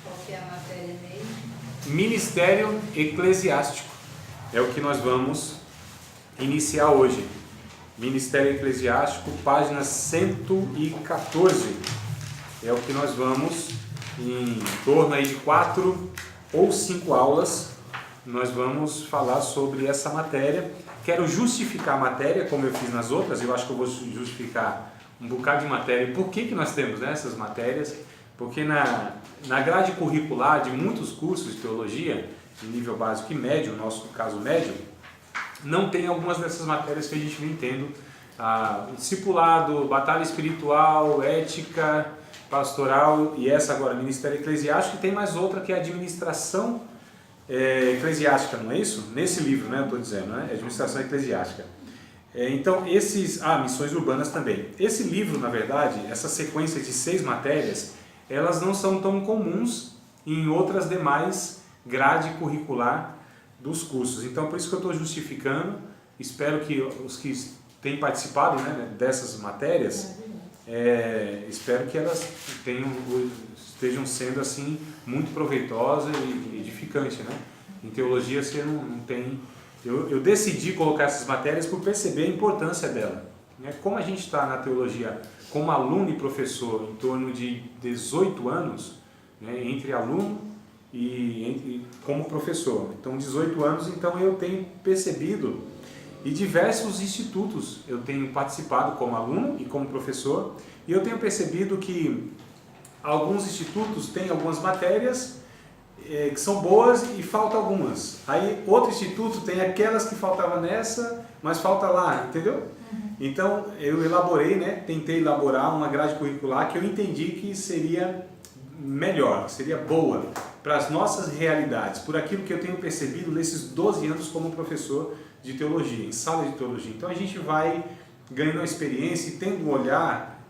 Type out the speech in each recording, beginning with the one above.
Qual que é a matéria mesmo? Ministério Eclesiástico. É o que nós vamos iniciar hoje. Ministério Eclesiástico, página 114. É o que nós vamos, em torno aí de 4 ou 5 aulas, nós vamos falar sobre essa matéria. Quero justificar a matéria, como eu fiz nas outras. Eu acho que eu vou justificar um bocado de matéria. Por que nós temos essas matérias? Porque na grade curricular de muitos cursos de teologia, de nível básico e médio, no nosso caso médio, não tem algumas dessas matérias que a gente vem tendo. Discipulado, batalha espiritual, ética, pastoral e essa agora, Ministério Eclesiástico, e tem mais outra que é administração eclesiástica, não é isso? Nesse livro, né, eu estou dizendo, né? Administração eclesiástica. Então, missões urbanas também. Esse livro, na verdade, essa sequência de 6 matérias, elas não são tão comuns em outras demais grade curricular dos cursos. Então, por isso que eu estou justificando. Espero que os que têm participado, né, dessas matérias, espero que elas estejam sendo assim muito proveitosas e edificantes, né? Em teologia você não tem... Eu decidi colocar essas matérias por perceber a importância dela, né? Como a gente está na teologia como aluno e professor em torno de 18 anos, né, entre aluno e como professor, então 18 anos, então eu tenho percebido, e diversos institutos eu tenho participado como aluno e como professor, e eu tenho percebido que alguns institutos têm algumas matérias que são boas e faltam algumas. Aí outro instituto tem aquelas que faltavam nessa, mas falta lá, entendeu? Então eu elaborei, né, tentei elaborar uma grade curricular que eu entendi que seria melhor, seria boa para as nossas realidades, por aquilo que eu tenho percebido nesses 12 anos como professor de teologia, em sala de teologia. Então a gente vai ganhando uma experiência e tendo um olhar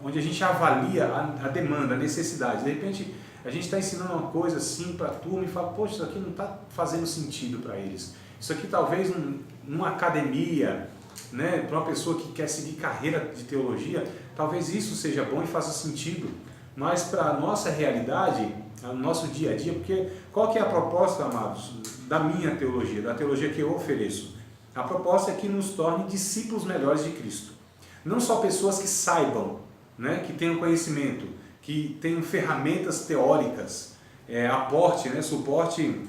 onde a gente avalia a demanda, a necessidade. De repente a gente está ensinando uma coisa assim para a turma e fala, poxa, isso aqui não está fazendo sentido para eles. Isso aqui talvez numa academia, né, para uma pessoa que quer seguir carreira de teologia, talvez isso seja bom e faça sentido. Mas para a nossa realidade, no nosso dia a dia, porque qual que é a proposta, amados, da minha teologia, da teologia que eu ofereço? A proposta é que nos torne discípulos melhores de Cristo. Não só pessoas que saibam, né, que tenham conhecimento, que tenham ferramentas teóricas, aporte, né, suporte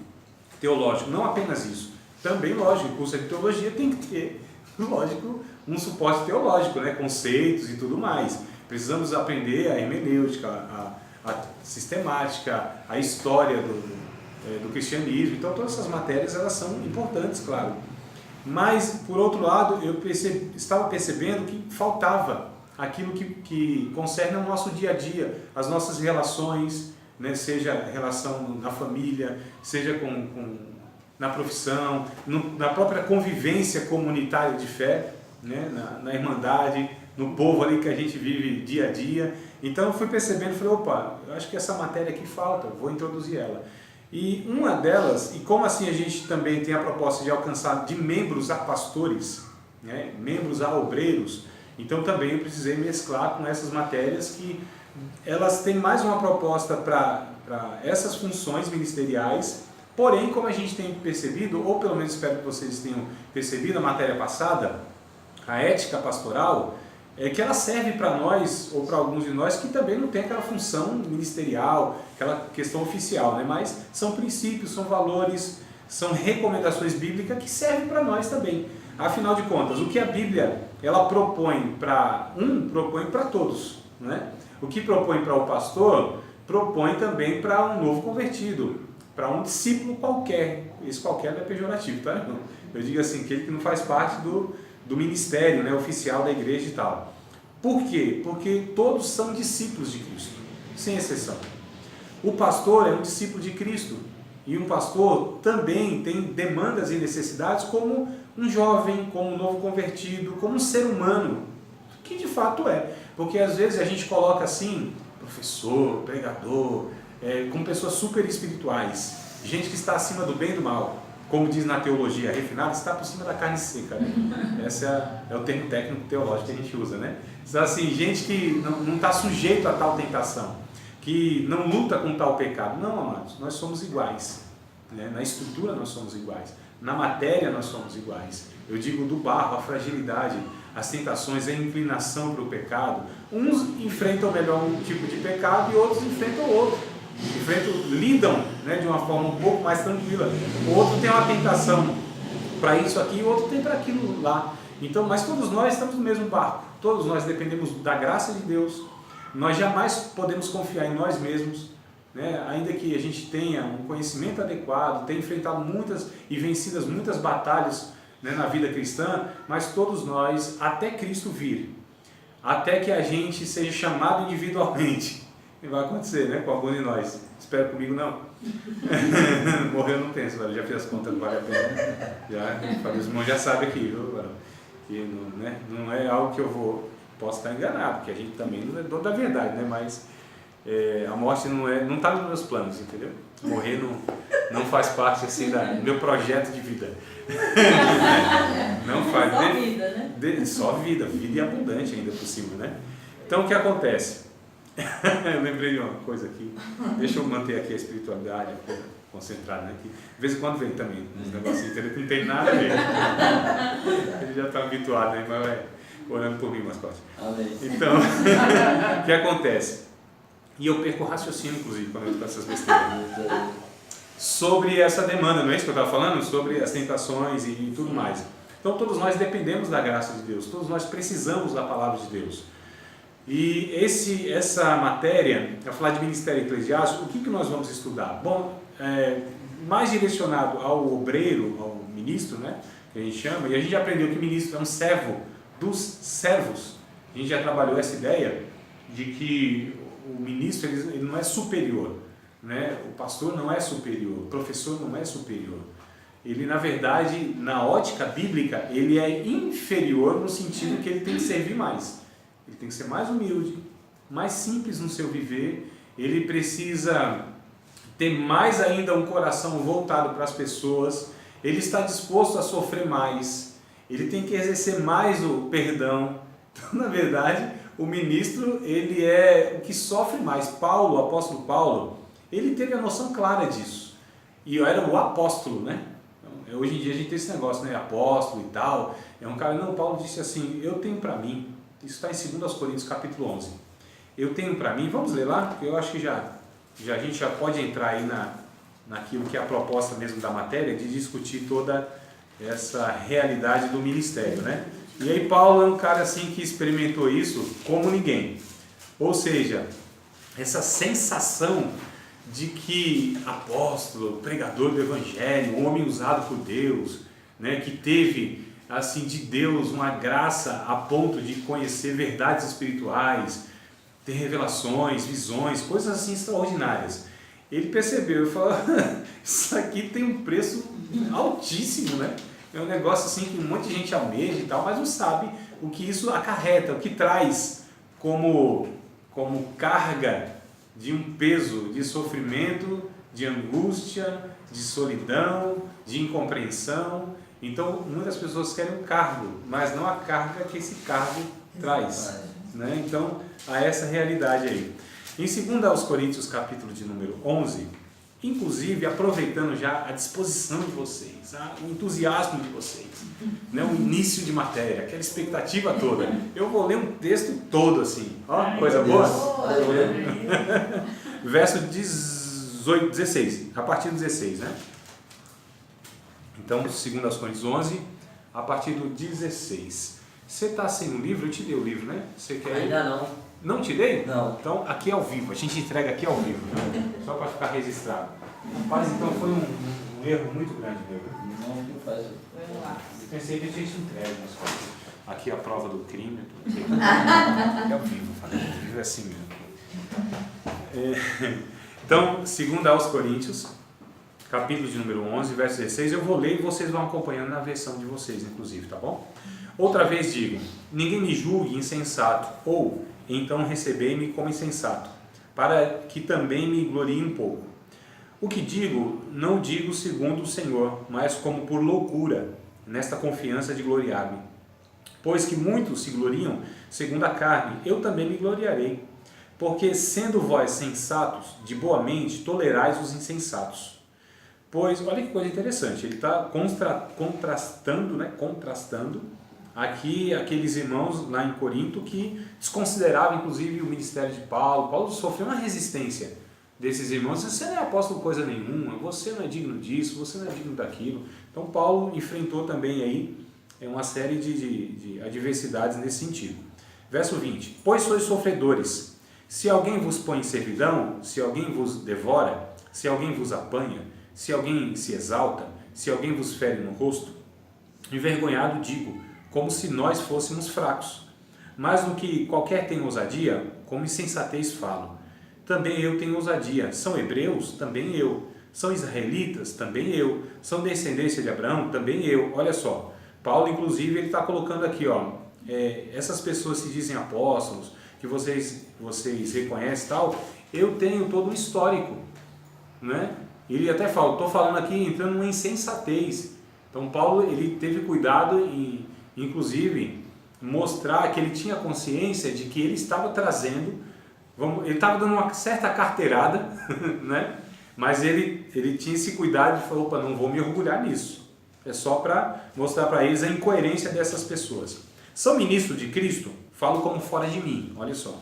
teológico, não apenas isso. Também, lógico, o curso de teologia tem que ter, lógico, um suporte teológico, né, conceitos e tudo mais. Precisamos aprender a hermenêutica, a sistemática, a história do cristianismo. Então, todas essas matérias elas são importantes, claro. Mas, por outro lado, eu estava percebendo que faltava aquilo que concerne ao nosso dia a dia, as nossas relações, né? Seja relação na família, seja na profissão, na própria convivência comunitária de fé, né? Na irmandade, no povo ali que a gente vive dia a dia. Então eu fui percebendo, falei, opa, eu acho que essa matéria aqui falta, vou introduzir ela. E uma delas, e como assim a gente também tem a proposta de alcançar de membros a pastores, né? Membros a obreiros, então também eu precisei mesclar com essas matérias que elas têm mais uma proposta para essas funções ministeriais, porém, como a gente tem percebido, ou pelo menos espero que vocês tenham percebido na matéria passada, a ética pastoral, que ela serve para nós, ou para alguns de nós, que também não tem aquela função ministerial, aquela questão oficial, né? Mas são princípios, são valores, são recomendações bíblicas que servem para nós também. Afinal de contas, o que a Bíblia ela propõe para propõe para todos, né? O que propõe para o pastor, propõe também para um novo convertido, para um discípulo qualquer. Esse qualquer não é pejorativo, tá? Eu digo assim, aquele que não faz parte do ministério, né, oficial da igreja e tal. Por quê? Porque todos são discípulos de Cristo, sem exceção. O pastor é um discípulo de Cristo, e um pastor também tem demandas e necessidades como um jovem, como um novo convertido, como um ser humano, que de fato é. Porque às vezes a gente coloca assim, professor, pregador, como pessoas super espirituais, gente que está acima do bem e do mal. Como diz na teologia, refinado está por cima da carne seca. Né? Esse é o termo técnico teológico que a gente usa, né? Então, assim, gente que não está sujeito a tal tentação. que não luta com tal pecado. Não, amados, nós somos iguais, né? Na estrutura nós somos iguais, na matéria nós somos iguais. Eu digo do barro, a fragilidade, as tentações, a inclinação para o pecado. Uns enfrentam melhor um tipo de pecado e outros enfrentam outro. Lidam, né, de uma forma um pouco mais tranquila. O outro tem uma tentação para isso aqui e o outro tem para aquilo lá. Então, mas todos nós estamos no mesmo barco. Todos nós dependemos da graça de Deus. Nós jamais podemos confiar em nós mesmos, né? Ainda que a gente tenha um conhecimento adequado, tenha enfrentado muitas e vencidas muitas batalhas, né, na vida cristã, mas todos nós, até Cristo vir, até que a gente seja chamado individualmente, e vai acontecer, né, com algum de nós. Espera comigo não. Morreu não penso, já fiz as contas, não vale a pena. Os irmãos já sabem aqui, viu? Que não, né, não é algo que eu posso estar enganado, porque a gente também não é dono da verdade, né? Mas a morte não está nos meus planos, entendeu? Morrer não faz parte assim do meu projeto de vida. Não faz. Só vida, né? Só vida e abundante ainda possível, né? Então o que acontece? Eu lembrei de uma coisa aqui, deixa eu manter aqui a espiritualidade concentrada, né? Que de vez em quando vem também uns negocinhos que não tem nada a ver. Ele já está habituado, né? Mas vai orando por mim, mascote. Então, o que acontece? E eu perco o raciocínio, inclusive, quando eu estou com essas besteiras. Sobre essa demanda, não é isso que eu estava falando? Sobre as tentações e tudo mais. Então, todos nós dependemos da graça de Deus, todos nós precisamos da palavra de Deus. E essa matéria, para falar de ministério eclesiástico, o que nós vamos estudar? Bom, mais direcionado ao obreiro, ao ministro, né, que a gente chama, e a gente já aprendeu que o ministro é um servo dos servos. A gente já trabalhou essa ideia de que o ministro ele não é superior, né? O pastor não é superior, o professor não é superior. Ele, na verdade, na ótica bíblica, ele é inferior no sentido que ele tem que servir mais. Ele tem que ser mais humilde, mais simples no seu viver. Ele precisa ter mais ainda um coração voltado para as pessoas. Ele está disposto a sofrer mais. Ele tem que exercer mais o perdão. Então, na verdade, o ministro, ele é o que sofre mais. Paulo, o apóstolo Paulo, ele teve a noção clara disso. E era o apóstolo, né? Então, hoje em dia a gente tem esse negócio, né? Apóstolo e tal. É um cara, não, Paulo disse assim, eu tenho para mim, isso está em 2 Coríntios capítulo 11. Eu tenho para mim, vamos ler lá, porque eu acho que a gente já pode entrar aí naquilo que é a proposta mesmo da matéria, de discutir toda essa realidade do ministério, né? E aí Paulo é um cara assim que experimentou isso como ninguém. Ou seja, essa sensação de que apóstolo, pregador do evangelho, homem usado por Deus, né, que teve assim de Deus uma graça a ponto de conhecer verdades espirituais, ter revelações, visões, coisas assim extraordinárias. Ele percebeu e falou, isso aqui tem um preço altíssimo, né? É um negócio assim que um monte de gente almeja e tal, mas não sabe o que isso acarreta, o que traz como carga de um peso de sofrimento, de angústia, de solidão, de incompreensão. Então, muitas pessoas querem um cargo, mas não a carga que esse cargo traz, né? Então, há essa realidade aí. Em 2 Coríntios, capítulo de número 11, inclusive aproveitando já a disposição de vocês, o entusiasmo de vocês, né? O início de matéria, aquela expectativa toda. Eu vou ler um texto todo assim, ó, coisa boa. Verso 16, a partir do 16, né? Então, 2 Coríntios 11, a partir do 16. Você está sem o livro? Eu te dei o livro, né? Você quer? Ainda não. Não te dei? Não. Então, aqui é ao vivo. A gente entrega aqui ao vivo, né? Só para ficar registrado. Rapaz, então foi um erro muito grande, meu. Não, não faz. Eu pensei que a gente entrega, mas aqui é a prova do crime. É ao vivo, falei. Ao vivo é assim mesmo. Então, 2 Coríntios, capítulo de número 11, verso 16, eu vou ler e vocês vão acompanhando na versão de vocês, inclusive, tá bom? Outra vez digo, ninguém me julgue insensato, ou então recebei-me como insensato, para que também me glorie um pouco. O que digo, não digo segundo o Senhor, mas como por loucura, nesta confiança de gloriar-me. Pois que muitos se gloriam segundo a carne, eu também me gloriarei. Porque sendo vós sensatos, de boa mente, tolerais os insensatos. Pois, olha que coisa interessante, ele está contrastando aqui aqueles irmãos lá em Corinto que desconsideravam inclusive o ministério de Paulo. Paulo sofreu uma resistência desses irmãos: você não é apóstolo coisa nenhuma, você não é digno disso, você não é digno daquilo. Então Paulo enfrentou também aí uma série de adversidades nesse sentido. Verso 20: pois sois sofredores, se alguém vos põe em servidão, se alguém vos devora, se alguém vos apanha, se alguém se exalta, se alguém vos fere no rosto, envergonhado digo, como se nós fôssemos fracos. Mas no que qualquer tem ousadia, como insensatez falo. Também eu tenho ousadia. São hebreus? Também eu. São israelitas? Também eu. São descendência de Abraão? Também eu. Olha só, Paulo inclusive ele está colocando aqui, essas pessoas que dizem apóstolos, que vocês reconhecem e tal, eu tenho todo um histórico, né? Ele até fala, estou falando aqui entrando numa insensatez. Então Paulo ele teve cuidado em, inclusive, mostrar que ele tinha consciência de que ele estava trazendo, ele estava dando uma certa carteirada, né? Mas ele tinha esse cuidado de falar, opa, não vou me orgulhar nisso. É só para mostrar para eles a incoerência dessas pessoas. São ministros de Cristo? Falo como fora de mim, olha só.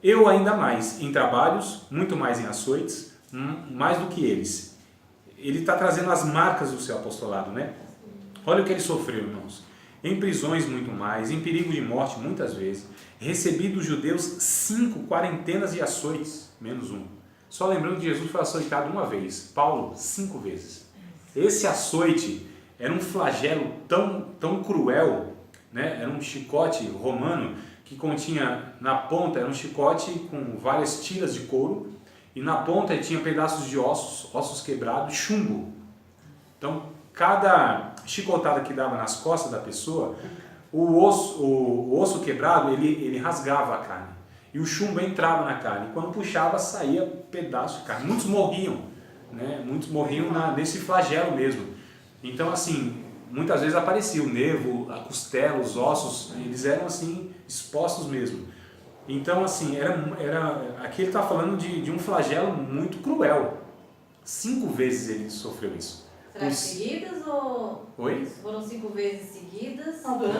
Eu ainda mais em trabalhos, muito mais em açoites, mais do que eles. Ele está trazendo as marcas do seu apostolado, né? Olha o que ele sofreu, irmãos. Em prisões muito mais, em perigo de morte muitas vezes, recebi dos judeus 5 quarentenas de açoites, menos um. Só lembrando que Jesus foi açoitado uma vez, Paulo 5 vezes. Esse açoite era um flagelo tão cruel, né? Era um chicote romano que continha na ponta, era um chicote com várias tiras de couro, e na ponta tinha pedaços de ossos quebrados, chumbo. Então, cada chicotada que dava nas costas da pessoa, o osso quebrado, ele rasgava a carne. E o chumbo entrava na carne. E quando puxava, saía pedaço de carne. Muitos morriam, né? Muitos morriam nesse flagelo mesmo. Então, assim, muitas vezes aparecia o nervo, a costela, os ossos, eles eram assim, expostos mesmo. Então, assim, aqui ele está falando de um flagelo muito cruel. 5 vezes ele sofreu isso. Será seguidas ou... Oi? Foram 5 vezes seguidas?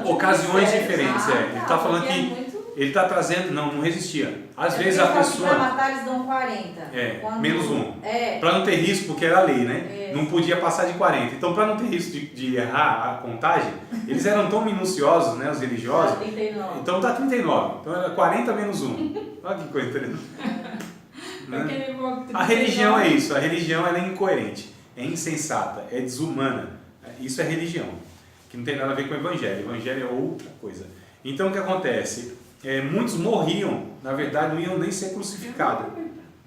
Ocasiões diferentes, Ele está falando que muito... ele está trazendo... Não resistia. Às vezes a pessoa... Para matar eles dão 40. Menos um. Para não ter risco, porque era a lei, né? Não podia passar de 40. Então, para não ter risco de errar a contagem, eles eram tão minuciosos, né, os religiosos. 39. Então está 39. Então era 40 menos 1. Olha que coisa interessante. A religião é isso. A religião ela é incoerente, é insensata, é desumana. Isso é religião, que não tem nada a ver com o evangelho. O evangelho é outra coisa. Então o que acontece? Muitos morriam, na verdade não iam nem ser crucificados.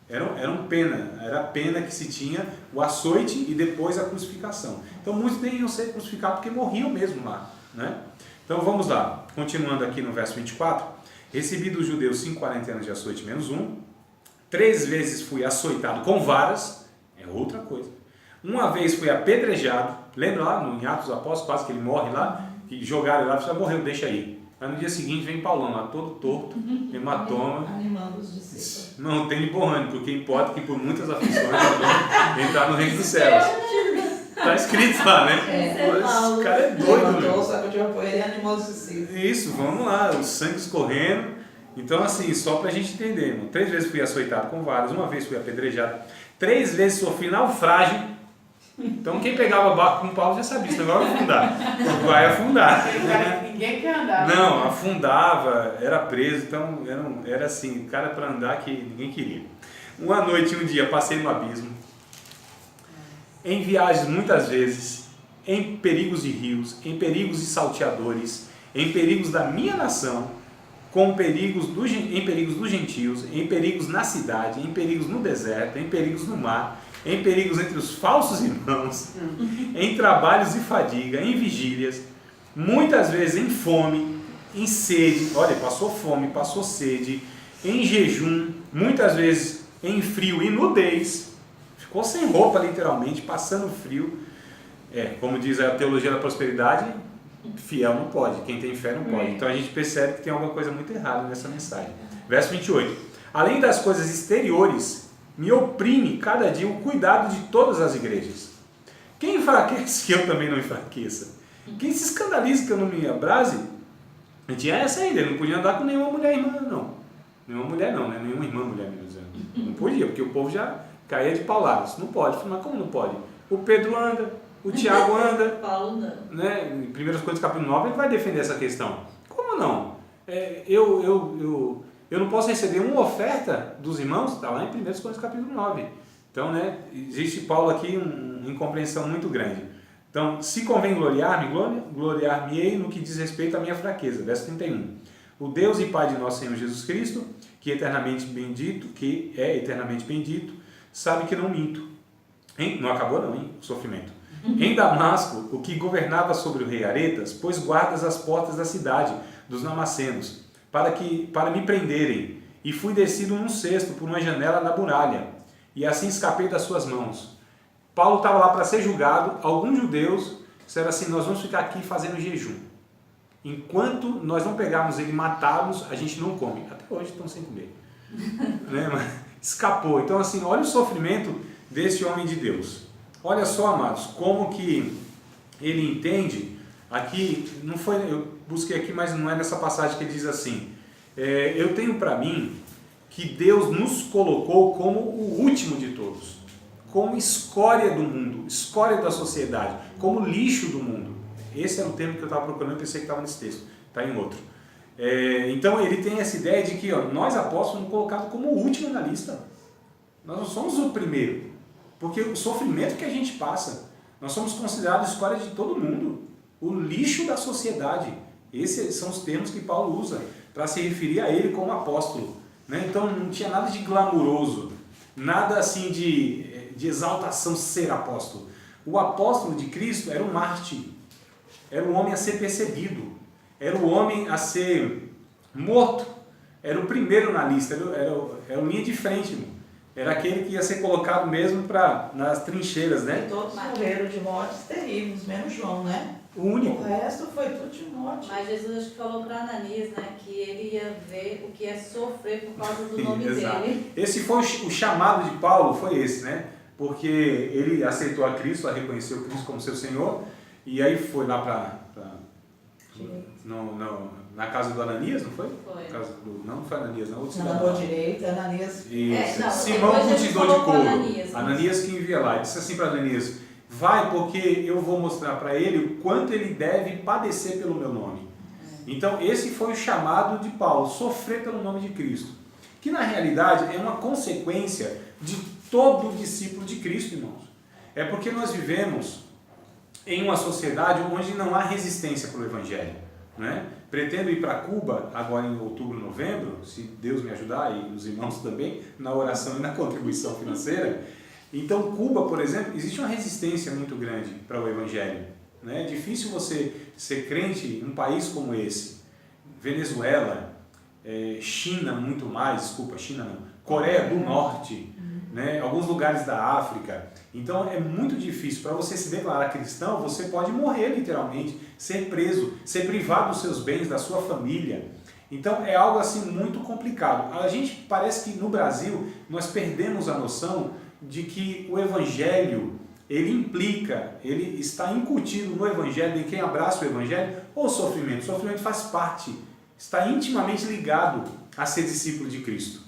Era a pena que se tinha, o açoite e depois a crucificação. Então muitos nem iam ser crucificados porque morriam mesmo lá, né? Então vamos lá, continuando aqui no verso 24. Recebi dos judeus 5 quarentenas de açoite menos 1. 3 vezes fui açoitado com varas, é outra coisa. Uma vez fui apedrejado, lembra lá em Atos dos Apóstolos, quase que ele morre lá, que jogaram ele lá, já morreu, deixa aí. Mas no dia seguinte vem Paulão lá, todo torto, hematoma. Animando os discípulos. Não tem borrando, porque importa que por muitas aflições nós vamos entrar no reino dos céus. Está escrito lá, né? Esse cara é doido, levantou o saco de apoio e animou os discípulos. Isso, vamos lá, o sangue escorrendo. Então, assim, só para a gente entender, irmão. 3 vezes fui açoitado com varas, 1 vez fui apedrejado, 3 vezes sofri naufrágio. Então, quem pegava barco com Paulo já sabia, isso agora vai afundar. Vai afundar. Ninguém quer andar. Não, afundava, era preso, então era assim, cara para andar que ninguém queria. Uma noite e um dia passei no abismo, em viagens muitas vezes, em perigos de rios, em perigos de salteadores, em perigos da minha nação, em perigos dos gentios, em perigos na cidade, em perigos no deserto, em perigos no mar, em perigos entre os falsos irmãos, em trabalhos e fadiga, em vigílias, muitas vezes em fome, em sede, olha, passou fome, passou sede, em jejum, muitas vezes em frio e nudez, ficou sem roupa literalmente, passando frio. Como diz a teologia da prosperidade, fiel não pode, quem tem fé não pode. Então a gente percebe que tem alguma coisa muito errada nessa mensagem. Verso 28. além das coisas exteriores, me oprime cada dia o cuidado de todas as igrejas. Quem enfraquece que eu também não enfraqueça? Quem se escandaliza que eu não me abrase? A gente tinha essa ainda, ele não podia andar com nenhuma mulher irmã, não. Nenhuma mulher não, né? Nenhuma irmã mulher, me dizendo. Não podia, porque o povo já caía de pauladas. Não pode. Mas como não pode? O Pedro anda, o Tiago anda. Paulo não. Né? Em 1 Coríntios capítulo 9 ele vai defender essa questão. Como não? Eu não posso receber uma oferta dos irmãos, está lá em 1 Coríntios capítulo 9. Então, né, existe Paulo aqui uma incompreensão muito grande. Então, se convém gloriar-me, gloriar-me-ei no que diz respeito à minha fraqueza. Verso 31. O Deus e Pai de nosso Senhor Jesus Cristo, que é eternamente bendito, sabe que não minto. Não acabou não, hein? O sofrimento. Em Damasco, o que governava sobre o rei Aretas, pôs guardas às portas da cidade dos Damascenos, para me prenderem, e fui descido num cesto por uma janela na muralha, e assim escapei das suas mãos. Paulo estava lá para ser julgado. Alguns judeus disseram assim: nós vamos ficar aqui fazendo jejum. Enquanto nós não pegarmos ele e matarmos, a gente não come. Até hoje estão sem comer. Né? Mas escapou. Então, assim, olha o sofrimento desse homem de Deus. Olha só, amados, como que ele entende. Aqui, não foi, eu busquei aqui, mas não é nessa passagem que ele diz assim: eu tenho para mim que Deus nos colocou como o último de todos, como escória do mundo, escória da sociedade, como lixo do mundo. Esse era o termo que eu estava procurando, eu pensei que estava nesse texto, está em outro. Então ele tem essa ideia de que nós apóstolos somos colocados como o último na lista. Nós não somos o primeiro, porque o sofrimento que a gente passa, nós somos considerados escória de todo mundo, o lixo da sociedade. Esses são os termos que Paulo usa para se referir a ele como apóstolo. Né? Então não tinha nada de glamuroso, nada assim de exaltação ser apóstolo. O apóstolo de Cristo era um mártir, era o homem a ser perseguido, era o homem a ser morto, era o primeiro na lista, era o linha de frente, irmão. Era aquele que ia ser colocado mesmo nas trincheiras, né? E todos morreram de mortes terríveis, menos João, né? O único. O resto foi tudo de morte. Mas Jesus acho que falou para Ananias, né, que ele ia ver o que é sofrer por causa do nome dele. Esse foi o chamado de Paulo, foi esse, né? Porque ele aceitou a Cristo, reconheceu Cristo como seu Senhor, e aí foi lá na casa do Ananias, não foi? Foi. Não foi Ananias, não. Outro Na rua direita, Ananias. Isso. Não, Simão Curtidor de couro. Ananias que envia lá. Ele disse assim para Ananias: vai, porque eu vou mostrar para ele o quanto ele deve padecer pelo meu nome. Então esse foi o chamado de Paulo, sofrer pelo nome de Cristo, que na realidade é uma consequência de todo discípulo de Cristo, irmãos. É porque nós vivemos em uma sociedade onde não há resistência para o Evangelho, né? Pretendo ir para Cuba agora em outubro, novembro, se Deus me ajudar e os irmãos também, na oração e na contribuição financeira. Então Cuba, por exemplo, existe uma resistência muito grande para o Evangelho, né? É difícil você ser crente em um país como esse. Venezuela, China muito mais, desculpa, China não, Coreia do Norte, né? Alguns lugares da África. Então é muito difícil. Para você se declarar cristão, você pode morrer literalmente, ser preso, ser privado dos seus bens, da sua família. Então é algo assim muito complicado. A gente parece que no Brasil nós perdemos a noção de que o Evangelho, ele implica, ele está incutido no Evangelho, em quem abraça o Evangelho, ou sofrimento. O sofrimento faz parte, está intimamente ligado a ser discípulo de Cristo.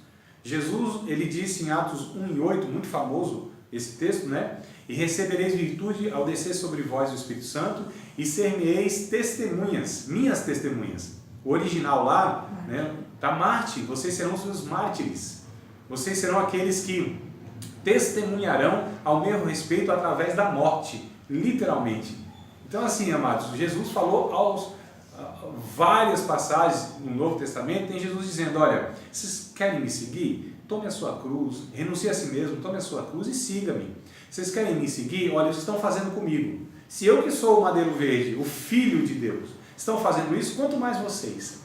Jesus, ele disse em Atos 1:8, muito famoso esse texto, né? E recebereis virtude ao descer sobre vós o Espírito Santo e ser-me-eis testemunhas, minhas testemunhas. O original lá, né, tá mártir, vocês serão os mártires. Vocês serão aqueles que testemunharão ao meu respeito através da morte, literalmente. Então assim, amados, Jesus falou várias passagens no Novo Testamento, tem Jesus dizendo: olha, vocês querem me seguir? Tome a sua cruz, renuncie a si mesmo, tome a sua cruz e siga-me. Vocês querem me seguir? Olha, vocês estão fazendo comigo. Se eu que sou o madeiro verde, o Filho de Deus, estão fazendo isso, quanto mais vocês.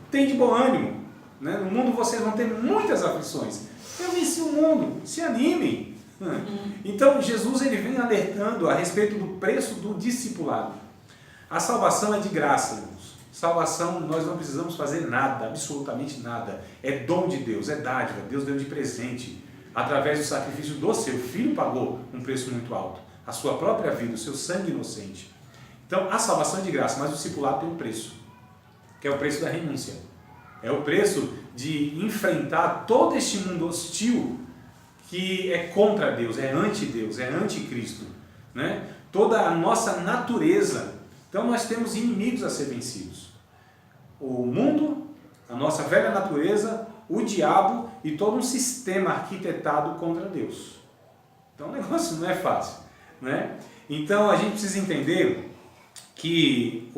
Tem de bom ânimo, né? No mundo vocês vão ter muitas aflições. Eu venci o mundo, se animem. Então Jesus, ele vem alertando a respeito do preço do discipulado. A salvação é de graça, irmãos. Salvação, nós não precisamos fazer nada, absolutamente nada. É dom de Deus, é dádiva, Deus deu de presente. Através do sacrifício do seu filho pagou um preço muito alto. A sua própria vida, o seu sangue inocente. Então, a salvação é de graça, mas o discipulado tem um preço, que é o preço da renúncia. É o preço de enfrentar todo este mundo hostil que é contra Deus, é anti-Deus, é anticristo, né? Toda a nossa natureza. Então nós temos inimigos a ser vencidos. O mundo, a nossa velha natureza, o diabo e todo um sistema arquitetado contra Deus. Então o negócio não é fácil, né? Então a gente precisa entender que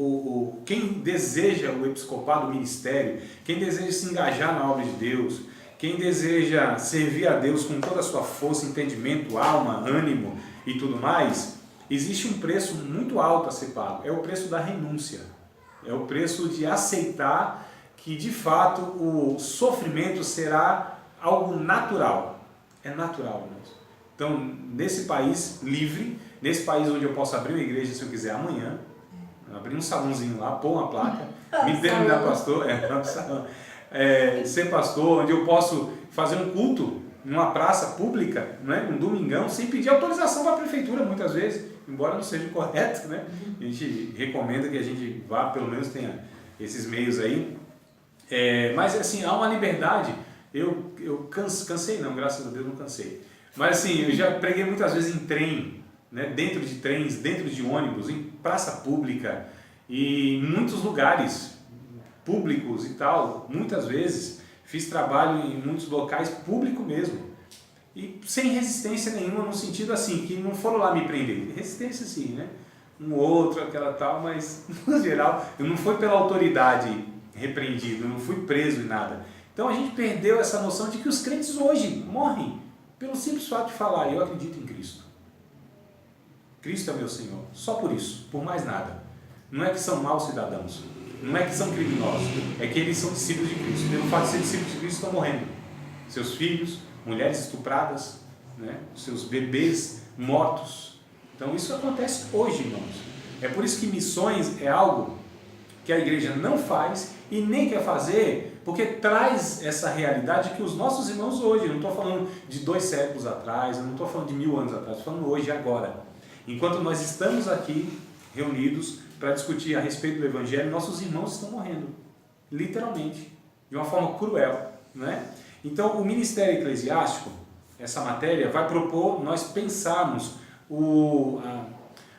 quem deseja o episcopado, o ministério, quem deseja se engajar na obra de Deus, quem deseja servir a Deus com toda a sua força, entendimento, alma, ânimo e tudo mais, existe um preço muito alto a ser pago. É o preço da renúncia. É o preço de aceitar que, de fato, o sofrimento será algo natural. É natural, irmãos. Então, nesse país livre, nesse país onde eu posso abrir uma igreja se eu quiser amanhã, abrir um salãozinho lá, pôr uma placa, me denominar pastor, ser pastor, onde eu posso fazer um culto numa praça pública, né, um domingão, sem pedir autorização para a prefeitura, muitas vezes, embora não seja correto, né? A gente recomenda que a gente vá, pelo menos tenha esses meios aí. Mas assim, há uma liberdade. Eu cansei, não, graças a Deus não cansei. Mas assim, eu já preguei muitas vezes em trem, né, dentro de trens, dentro de ônibus, em praça pública e em muitos lugares públicos e tal, muitas vezes. Fiz trabalho em muitos locais públicos mesmo. E sem resistência nenhuma, no sentido assim, que não foram lá me prender. Resistência sim, né? Um outro, aquela tal, mas no geral, eu não fui pela autoridade repreendido, eu não fui preso e nada. Então a gente perdeu essa noção de que os crentes hoje morrem pelo simples fato de falar, eu acredito em Cristo. Cristo é meu Senhor. Só por isso, por mais nada. Não é que são maus cidadãos, não é que são criminosos, é que eles são discípulos de Cristo. Pelo fato de ser discípulos de Cristo, estão morrendo. Seus filhos, mulheres estupradas, né? Seus bebês mortos. Então isso acontece hoje, irmãos. É por isso que missões é algo que a igreja não faz e nem quer fazer, porque traz essa realidade que os nossos irmãos hoje, eu não estou falando de 2 séculos atrás, eu não estou falando de 1000 anos atrás, estou falando hoje, agora. Enquanto nós estamos aqui reunidos para discutir a respeito do Evangelho, nossos irmãos estão morrendo, literalmente, de uma forma cruel, né? Então, o ministério eclesiástico, essa matéria, vai propor nós pensarmos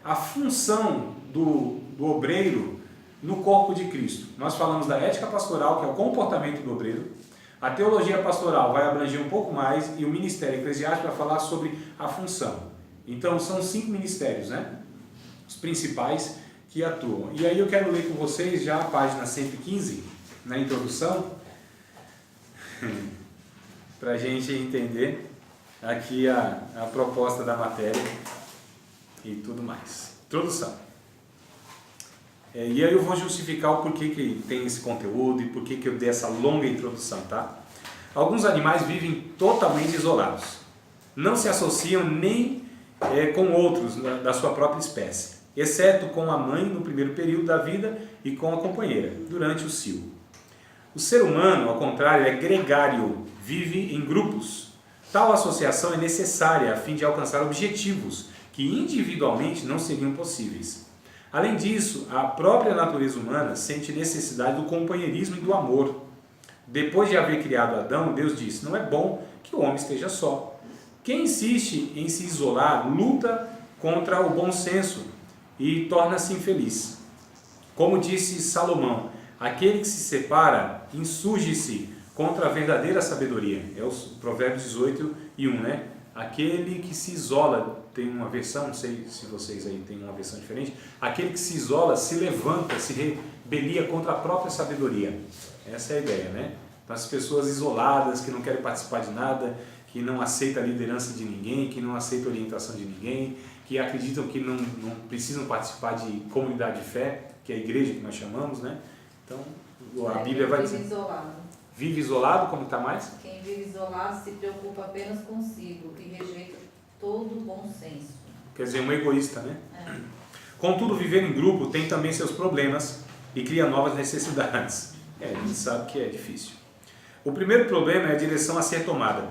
a função do obreiro no corpo de Cristo. Nós falamos da ética pastoral, que é o comportamento do obreiro. A teologia pastoral vai abranger um pouco mais e o ministério eclesiástico vai falar sobre a função. Então, são 5 ministérios, né? Os principais que atuam. E aí eu quero ler com vocês já a página 115, na introdução, para a gente entender aqui a proposta da matéria e tudo mais. Introdução. E aí eu vou justificar o porquê que tem esse conteúdo e porquê que eu dei essa longa introdução, tá? Alguns animais vivem totalmente isolados. Não se associam nem com outros da sua própria espécie, exceto com a mãe no primeiro período da vida e com a companheira, durante o cio. O ser humano, ao contrário, é gregário, vive em grupos. Tal associação é necessária a fim de alcançar objetivos que individualmente não seriam possíveis. Além disso, a própria natureza humana sente necessidade do companheirismo e do amor. Depois de haver criado Adão, Deus disse: não é bom que o homem esteja só. Quem insiste em se isolar luta contra o bom senso e torna-se infeliz. Como disse Salomão, aquele que se separa insurge-se contra a verdadeira sabedoria. É o Provérbios 18:1, né? Aquele que se isola, tem uma versão, não sei se vocês aí têm uma versão diferente, aquele que se isola se levanta, se rebelia contra a própria sabedoria. Essa é a ideia, né? Então, as pessoas isoladas, que não querem participar de nada, que não aceitam a liderança de ninguém, que não aceitam a orientação de ninguém, que acreditam que não precisam participar de comunidade de fé, que é a igreja que nós chamamos, né? Então, a Bíblia vai dizer... Vive isolado. Vive isolado, como está mais? Quem vive isolado se preocupa apenas consigo e rejeita todo o bom senso. Quer dizer, um egoísta, né? Contudo, viver em grupo tem também seus problemas e cria novas necessidades. A gente sabe que é difícil. O primeiro problema é a direção a ser tomada.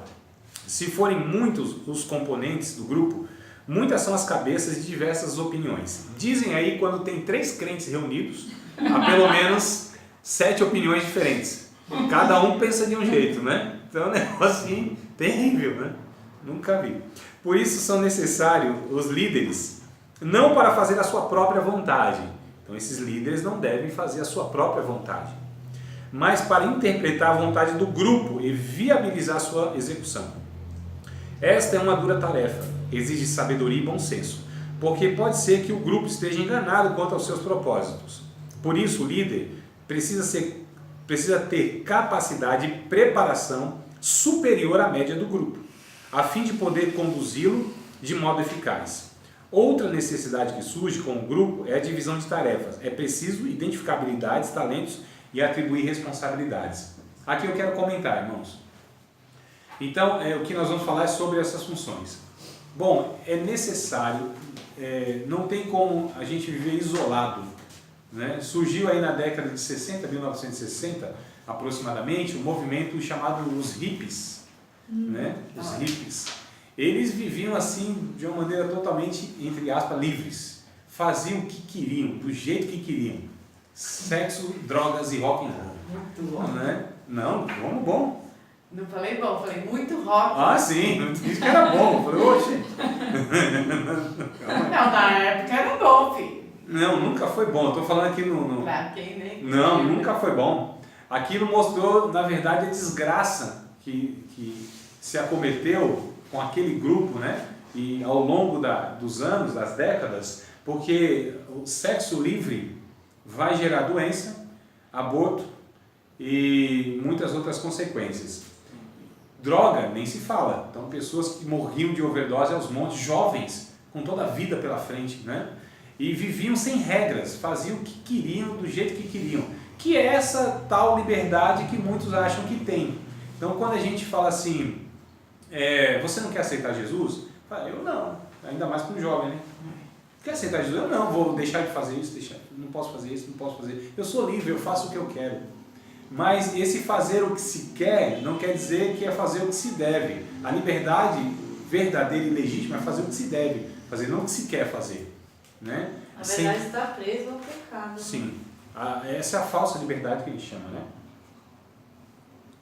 Se forem muitos os componentes do grupo, muitas são as cabeças de diversas opiniões. Dizem aí quando tem 3 crentes reunidos, há pelo menos 7 opiniões diferentes. Cada um pensa de um jeito, né? Então é um negócio assim, terrível, né? Nunca vi. Por isso são necessários os líderes, não para fazer a sua própria vontade. Então esses líderes não devem fazer a sua própria vontade, mas para interpretar a vontade do grupo e viabilizar a sua execução. Esta é uma dura tarefa, exige sabedoria e bom senso, porque pode ser que o grupo esteja enganado quanto aos seus propósitos. Por isso o líder precisa ter capacidade e preparação superior à média do grupo, a fim de poder conduzi-lo de modo eficaz. Outra necessidade que surge com o grupo é a divisão de tarefas. É preciso identificar habilidades, talentos e atribuir responsabilidades. Aqui eu quero comentar, irmãos. Então, o que nós vamos falar é sobre essas funções. Bom, é necessário, não tem como a gente viver isolado, né? Surgiu aí na década de 60, 1960, aproximadamente, um movimento chamado os hippies, né? Os hippies. Eles viviam assim, de uma maneira totalmente, entre aspas, livres. Faziam o que queriam, do jeito que queriam. Sexo, drogas e rock and roll. Muito bom. Né? Não, bom. Não falei bom, falei muito rock. Ah, sim, não disse que era bom. Falei, oxe. Não, na época era bom, filho. Não, nunca foi bom. Estou falando aqui no... Pra quem nem... Não, nunca foi bom. Aquilo mostrou, na verdade, a desgraça que se acometeu com aquele grupo, né? E ao longo dos anos, das décadas, porque o sexo livre vai gerar doença, aborto e muitas outras consequências. Droga, nem se fala. Então, pessoas que morriam de overdose aos montes, jovens, com toda a vida pela frente, né? E viviam sem regras, faziam o que queriam, do jeito que queriam. Que é essa tal liberdade que muitos acham que tem. Então, quando a gente fala assim, você não quer aceitar Jesus? Eu não, ainda mais para um jovem, né? Quer aceitar Jesus? Eu não, vou deixar de fazer isso, não posso fazer isso, não posso fazer. Eu sou livre, eu faço o que eu quero. Mas esse fazer o que se quer não quer dizer que é fazer o que se deve. A liberdade verdadeira e legítima é fazer o que se deve fazer, não o que se quer fazer. Né? Na verdade, está preso ao pecado. Sim. Essa é a falsa liberdade que a gente chama, né?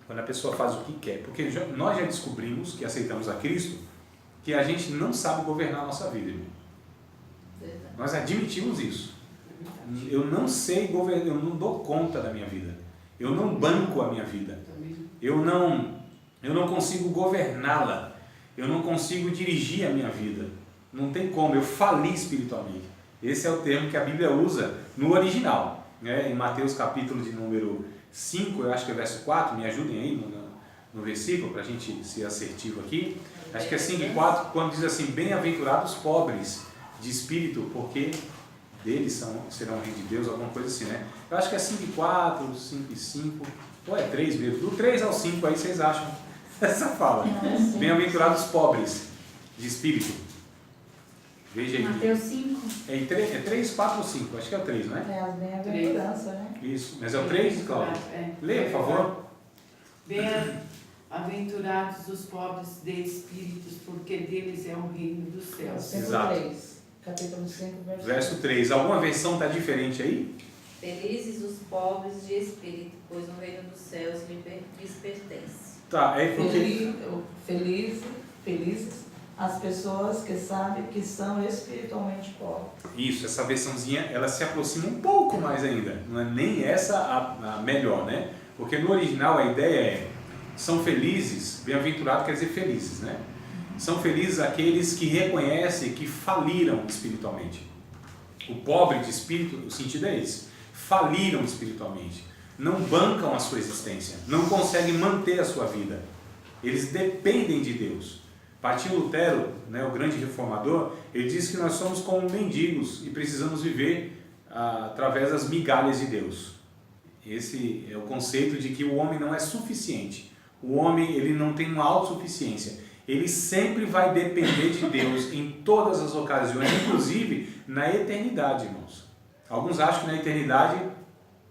Quando a pessoa faz o que quer. Porque nós já descobrimos que aceitamos a Cristo, que a gente não sabe governar a nossa vida. Verdade. Nós admitimos isso. Eu não sei governar, eu não dou conta da minha vida. Eu não banco a minha vida. Eu não consigo governá-la. Eu não consigo dirigir a minha vida. Não tem como, eu fali espiritualmente. Esse é o termo que a Bíblia usa no original. Né? Em Mateus capítulo de número 5, eu acho que é verso 4, me ajudem aí no versículo, para a gente ser assertivo aqui. Acho que é 5 e 4, quando diz assim, bem-aventurados os pobres de espírito, porque deles serão o reino de Deus, alguma coisa assim, né? Eu acho que é 5 e 4, 5 e 5, ou é 3 mesmo, do 3 ao 5 aí vocês acham essa fala. Bem-aventurados os pobres de espírito. Veja aí. Mateus 5. É 3, 4 ou 5? Acho que é o 3, não é? É as bem-aventuranças, né? Isso. Mas é o 3, Cláudio? Leia, por favor. Bem-aventurados os pobres de espíritos, porque deles é o reino dos céus. Exato. 3, capítulo 5, Verso 3. Alguma versão está diferente aí? Felizes os pobres de espírito, pois o reino dos céus lhes pertence. Tá, é porque... Felizes as pessoas que sabem que são espiritualmente pobres. Isso, essa versãozinha, ela se aproxima um pouco mais ainda. Não é nem essa a melhor, né? Porque no original a ideia é, são felizes, bem-aventurado quer dizer felizes, né? São felizes aqueles que reconhecem que faliram espiritualmente. O pobre de espírito, o sentido é esse. Faliram espiritualmente. Não bancam a sua existência. Não conseguem manter a sua vida. Eles dependem de Deus. Martinho Lutero, né, o grande reformador, ele diz que nós somos como mendigos e precisamos viver através das migalhas de Deus. Esse é o conceito de que o homem não é suficiente. O homem, ele não tem uma autossuficiência. Ele sempre vai depender de Deus em todas as ocasiões, inclusive na eternidade, irmãos. Alguns acham que na eternidade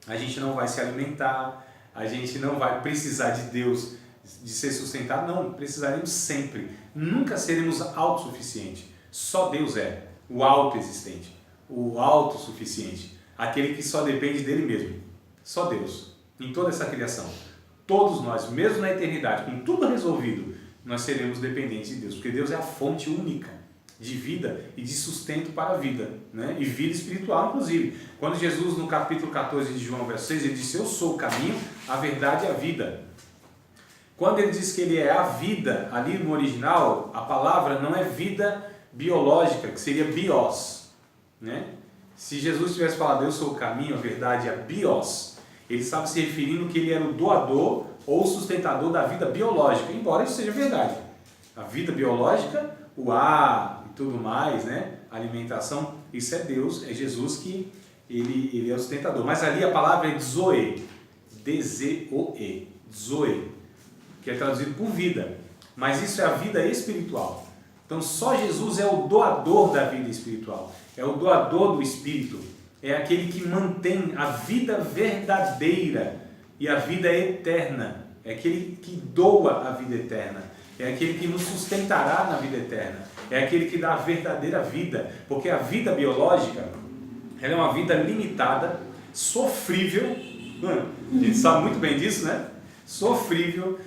a gente não vai se alimentar, a gente não vai precisar de Deus, de ser sustentado, não, precisaremos sempre. Nunca seremos autossuficientes. Só Deus é o autoexistente, o autossuficiente, aquele que só depende dele mesmo. Só Deus, em toda essa criação. Todos nós, mesmo na eternidade, com tudo resolvido, nós seremos dependentes de Deus, porque Deus é a fonte única de vida e de sustento para a vida, né? E vida espiritual, inclusive. Quando Jesus, no capítulo 14 de João, verso 6, ele disse: eu sou o caminho, a verdade e a vida. Quando ele diz que ele é a vida, ali no original, a palavra não é vida biológica, que seria bios, né? Se Jesus tivesse falado eu sou o caminho, a verdade e a bios, ele estava se referindo que ele era o doador ou o sustentador da vida biológica, embora isso seja verdade. A vida biológica, o ar e tudo mais, né? A alimentação, isso é Deus, é Jesus que ele é o sustentador. Mas ali a palavra é zoe, D-Z-O-E, zoe, que é traduzido por vida. Mas isso é a vida espiritual. Então só Jesus é o doador da vida espiritual, é o doador do Espírito, é aquele que mantém a vida verdadeira e a vida eterna, é aquele que doa a vida eterna, é aquele que nos sustentará na vida eterna, é aquele que dá a verdadeira vida, porque a vida biológica, ela é uma vida limitada, sofrível, a gente sabe muito bem disso, né? Sofrível.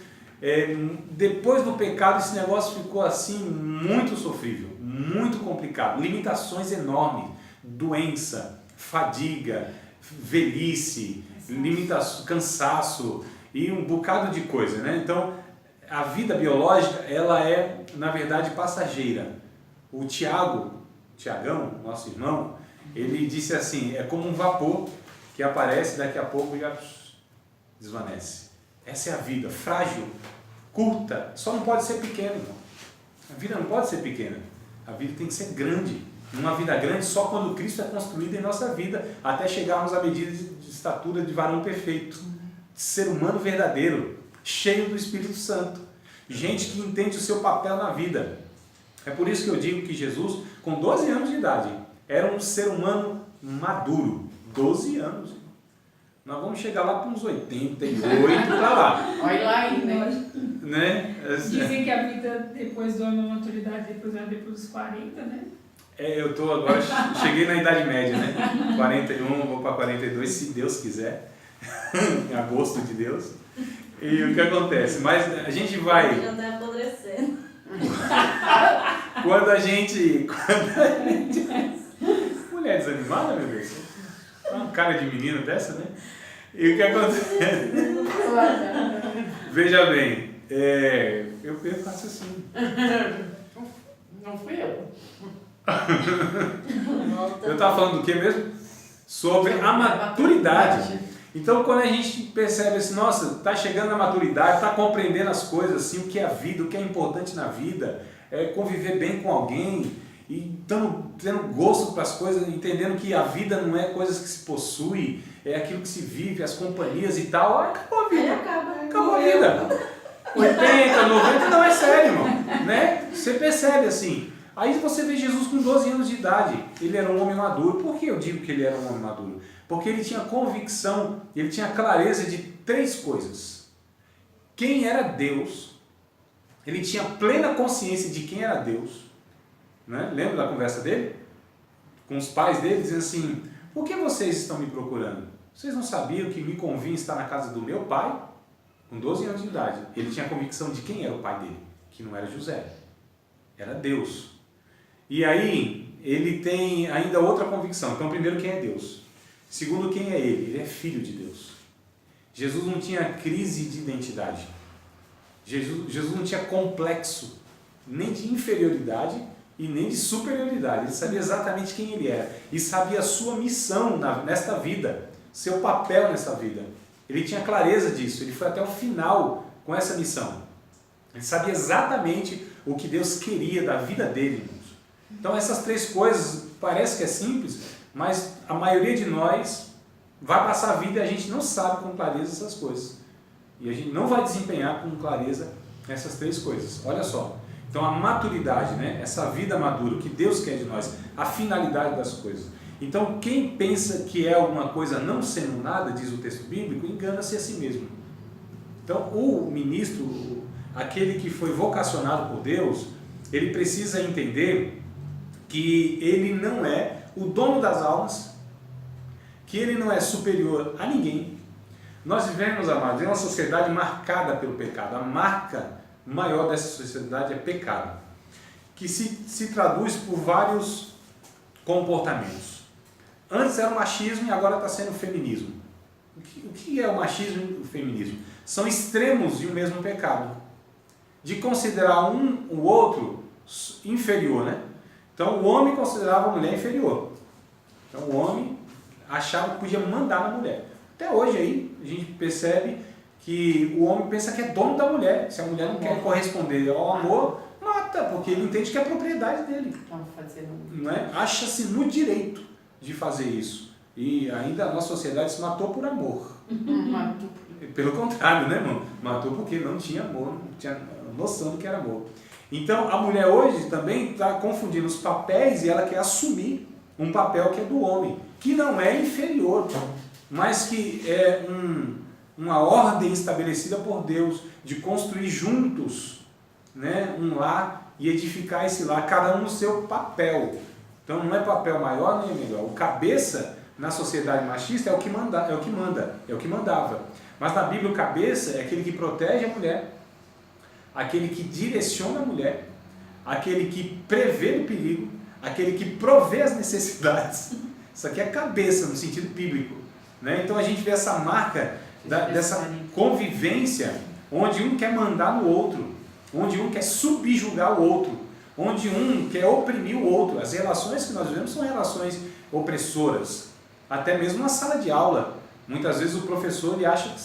Depois do pecado esse negócio ficou assim muito sofrível, muito complicado, limitações enormes, doença, fadiga, velhice, limitação, cansaço e um bocado de coisa, né? Então a vida biológica ela é na verdade passageira. O Tiagão, nosso irmão, ele disse assim, é como um vapor que aparece daqui a pouco e já desvanece. Essa é a vida, frágil, curta, só não pode ser pequena, irmão. A vida não pode ser pequena, a vida tem que ser grande. Uma vida grande só quando Cristo é construído em nossa vida, até chegarmos à medida de estatura de varão perfeito, de ser humano verdadeiro, cheio do Espírito Santo, gente que entende o seu papel na vida. É por isso que eu digo que Jesus, com 12 anos de idade, era um ser humano maduro. 12 anos. Nós vamos chegar lá para uns 88, para lá. Olha lá aí, né? Dizem que a vida depois da maturidade, depois dos 40, né? Eu tô agora, cheguei na idade média, né? 41, vou para 42, se Deus quiser, em agosto de Deus. E o que acontece? Mas a gente vai... Já está apodrecendo. Quando a gente... Mulher desanimada, meu Deus. Uma cara de menina dessa, né? E o que acontece? Veja bem, eu faço assim. Não fui eu. Eu estava falando do que mesmo? Sobre a maturidade. Então, quando a gente percebe assim, nossa, está chegando na maturidade, está compreendendo as coisas, assim, o que é a vida, o que é importante na vida, conviver bem com alguém, e tendo gosto para as coisas, entendendo que a vida não é coisas que se possui, é aquilo que se vive, as companhias e tal, acabou a vida. Acabou a vida. 80, 90, não é sério, irmão. Né? Você percebe assim. Aí você vê Jesus com 12 anos de idade, ele era um homem maduro. Por que eu digo que ele era um homem maduro? Porque ele tinha convicção, ele tinha clareza de 3 coisas. Quem era Deus, ele tinha plena consciência de quem era Deus. Né? Lembra da conversa dele? Com os pais dele, dizendo assim, por que vocês estão me procurando? Vocês não sabiam que me convinha estar na casa do meu pai? Com 12 anos de idade. Ele tinha convicção de quem era o pai dele, que não era José, era Deus. E aí, ele tem ainda outra convicção. Então, primeiro, quem é Deus? Segundo, quem é ele? Ele é filho de Deus. Jesus não tinha crise de identidade. Jesus não tinha complexo, nem de inferioridade e nem de superioridade. Ele sabia exatamente quem ele era. E sabia a sua missão nesta vida, seu papel nessa vida. Ele tinha clareza disso. Ele foi até o final com essa missão. Ele sabia exatamente o que Deus queria da vida dele. Então essas 3 coisas, parece que é simples, mas a maioria de nós vai passar a vida e a gente não sabe com clareza essas coisas. E a gente não vai desempenhar com clareza essas 3 coisas. Olha só. Então a maturidade, né? Essa vida madura, o que Deus quer de nós, a finalidade das coisas. Então, quem pensa que é alguma coisa não sendo nada, diz o texto bíblico, engana-se a si mesmo. Então, o ministro, aquele que foi vocacionado por Deus, ele precisa entender que ele não é o dono das almas, que ele não é superior a ninguém. Nós vivemos, amados, em uma sociedade marcada pelo pecado. A marca maior dessa sociedade é pecado, que se traduz por vários comportamentos. Antes era o machismo e agora está sendo o feminismo. O que é o machismo e o feminismo? São extremos de um mesmo pecado, de considerar o outro inferior, né? Então o homem considerava a mulher inferior. Então o homem achava que podia mandar na mulher. Até hoje aí a gente percebe que o homem pensa que é dono da mulher. Se a mulher não quer corresponder ao amor, mata, porque ele entende que é propriedade dele. Não é? Acha-se no direito de fazer isso. E ainda a nossa sociedade se matou por amor. Pelo contrário, né, irmão? Matou porque não tinha amor, não tinha noção do que era amor. Então a mulher hoje também está confundindo os papéis e ela quer assumir um papel que é do homem, que não é inferior, mas que é uma ordem estabelecida por Deus de construir juntos, né, um lar e edificar esse lar, cada um no seu papel. Então não é papel maior nem menor. O cabeça na sociedade machista é o que mandava. Mas na Bíblia o cabeça é aquele que protege a mulher, aquele que direciona a mulher, aquele que prevê o perigo, aquele que provê as necessidades. Isso aqui é cabeça no sentido bíblico, né? Então a gente vê essa marca dessa convivência onde um quer mandar no outro, onde um quer subjugar o outro, onde um quer oprimir o outro. As relações que nós vemos são relações opressoras, até mesmo na sala de aula. Muitas vezes o professor ele acha que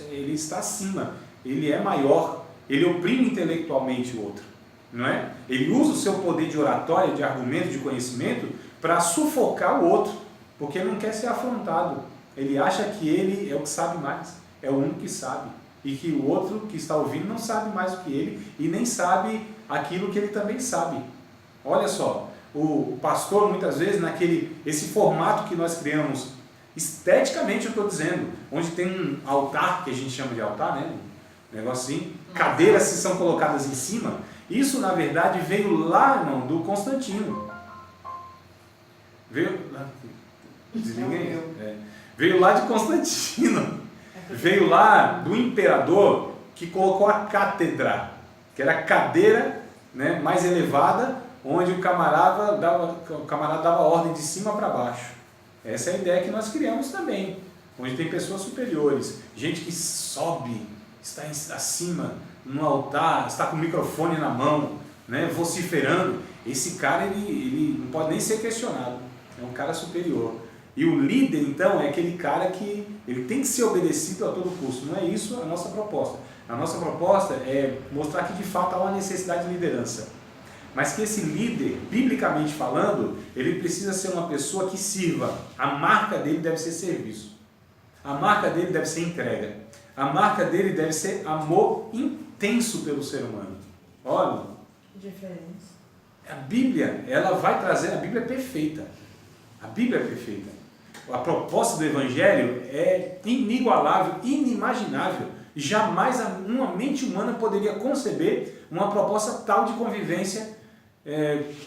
ele está acima, ele é maior, ele oprime intelectualmente o outro, não é? Ele usa o seu poder de oratória, de argumento, de conhecimento para sufocar o outro, porque ele não quer ser afrontado. Ele acha que ele é o que sabe mais, é o único que sabe, e que o outro que está ouvindo não sabe mais do que ele e nem sabe aquilo que ele também sabe. Olha só, o pastor muitas vezes esse formato que nós criamos, esteticamente eu estou dizendo, onde tem um altar, que a gente chama de altar, né? Um negócio assim, cadeiras que são colocadas em cima, isso na verdade veio lá, irmão, do Constantino. Veio lá de Constantino. Veio lá do imperador que colocou a cátedra, que era a cadeira, né, mais elevada, onde o camarada dava ordem de cima para baixo. Essa é a ideia que nós criamos também, onde tem pessoas superiores, gente que sobe, está acima, no altar, está com o microfone na mão, né, vociferando. Esse cara ele não pode nem ser questionado, é um cara superior. E o líder, então, é aquele cara que ele tem que ser obedecido a todo custo. Não é isso a nossa proposta. A nossa proposta é mostrar que de fato há uma necessidade de liderança. Mas que esse líder, biblicamente falando, ele precisa ser uma pessoa que sirva. A marca dele deve ser serviço. A marca dele deve ser entrega. A marca dele deve ser amor intenso pelo ser humano. Olha, Que diferença. a Bíblia, ela vai trazer, a Bíblia é perfeita. A Bíblia é perfeita. A proposta do Evangelho é inigualável, inimaginável. Jamais uma mente humana poderia conceber uma proposta tal de convivência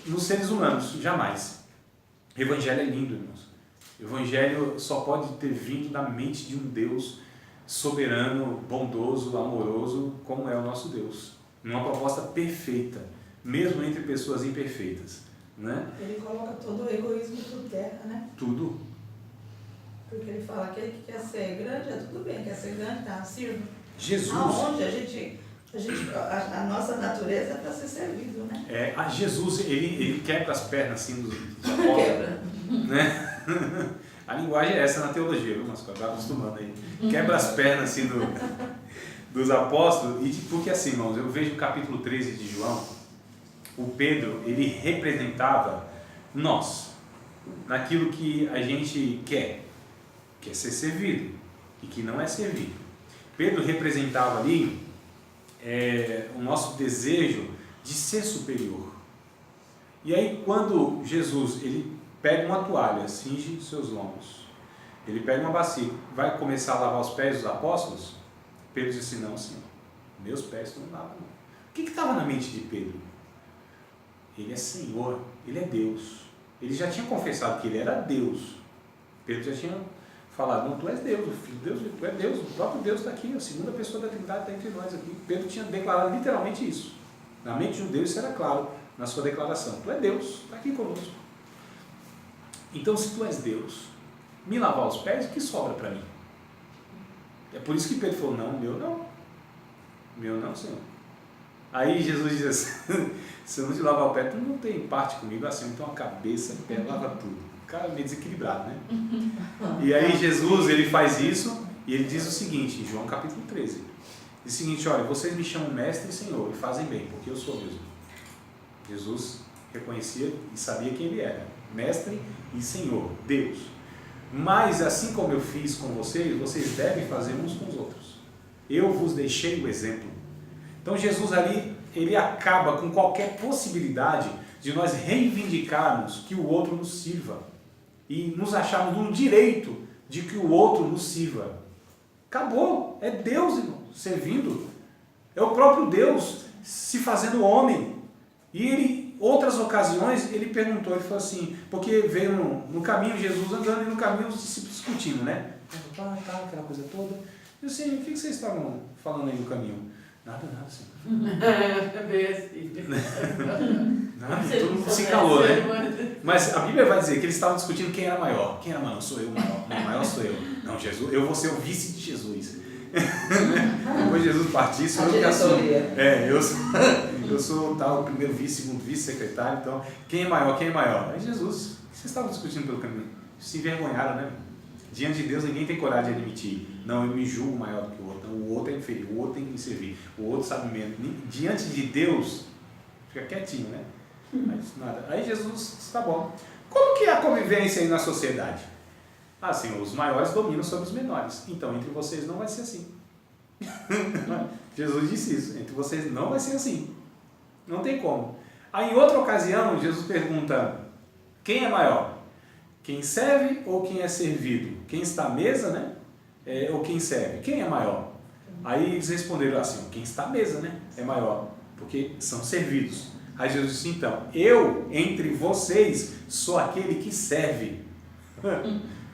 nos seres humanos. Jamais. O Evangelho é lindo, irmãos. O Evangelho só pode ter vindo da mente de um Deus soberano, bondoso, amoroso, como é o nosso Deus. Uma proposta perfeita, mesmo entre pessoas imperfeitas, né? Ele coloca todo o egoísmo por terra, né? Tudo. Porque ele fala que aquele que quer ser grande, é tudo bem, quer ser grande, tá, sirva. Jesus. Aonde a nossa natureza é para ser servido, né? A Jesus, ele quebra as pernas assim dos apóstolos. Quebra. Né? A linguagem é essa na teologia, viu? Mas está acostumando aí. Quebra as pernas assim dos apóstolos. Porque assim, irmãos, eu vejo no capítulo 13 de João, o Pedro, ele representava nós, naquilo que a gente quer ser servido e que não é servido. Pedro representava ali o nosso desejo de ser superior. E aí quando Jesus ele pega uma toalha, cinge os seus lombos. Ele pega uma bacia, vai começar a lavar os pés dos apóstolos? Pedro disse assim, não, Senhor, meus pés não lavam. O que estava na mente de Pedro? Ele é Senhor, Ele é Deus. Ele já tinha confessado que Ele era Deus. Pedro já tinha falado, não, Tu és Deus, o Filho de Deus, Tu és Deus, o próprio Deus está aqui, a segunda pessoa da Trindade está entre nós aqui. Pedro tinha declarado literalmente isso. Na mente de um Deus isso era claro na sua declaração. Tu és Deus, está aqui conosco. Então, se Tu és Deus, me lavar os pés, o que sobra para mim? É por isso que Pedro falou, não, meu não, Senhor. Aí Jesus diz assim, se eu não te lavar o pé, tu não tem parte comigo, assim, então a cabeça, pé, lava tudo. O cara é meio desequilibrado, né? E aí Jesus, ele faz isso, e ele diz o seguinte, em João capítulo 13, diz o seguinte, olha, vocês me chamam mestre e Senhor, e fazem bem, porque eu sou mesmo. Jesus reconhecia e sabia quem ele era, mestre e Senhor, Deus. Mas assim como eu fiz com vocês, vocês devem fazer uns com os outros. Eu vos deixei o exemplo. Então Jesus ali, ele acaba com qualquer possibilidade de nós reivindicarmos que o outro nos sirva e nos acharmos no direito de que o outro nos sirva. Acabou, é Deus, irmão, servindo. É o próprio Deus se fazendo homem. E ele, outras ocasiões, ele perguntou, ele falou assim, porque veio no caminho Jesus andando e no caminho os discípulos discutindo, né? Aquela coisa toda. E assim, o que vocês estavam falando aí no caminho? Nada, Senhor. É bem assim. Nada, todo mundo se calou, né? Mas a Bíblia vai dizer que eles estavam discutindo quem era maior. Quem era maior? Sou eu o maior. Não, o maior sou eu. Não, Jesus, eu vou ser o vice de Jesus. Depois de Jesus partir, sou eu que assumo. Eu sou tal, primeiro vice, segundo vice-secretário, então, quem é maior? Quem é maior? É Jesus. O que vocês estavam discutindo pelo caminho? Se envergonharam, né? Diante de Deus, ninguém tem coragem de admitir. Não, eu me julgo maior do que o outro. Não, o outro é inferior, o outro tem que me servir. O outro sabe menos. Diante de Deus, fica quietinho, né? Mas nada. Aí Jesus está bom. Como que é a convivência aí na sociedade? Ah, Senhor, os maiores dominam sobre os menores. Então, entre vocês não vai ser assim. Jesus disse isso. Entre vocês não vai ser assim. Não tem como. Aí, em outra ocasião, Jesus pergunta, quem é maior? Quem serve ou quem é servido? Quem está à mesa, né? Ou quem serve? Quem é maior? Aí eles responderam assim, quem está à mesa, né? É maior, porque são servidos. Aí Jesus disse, então, eu, entre vocês, sou aquele que serve.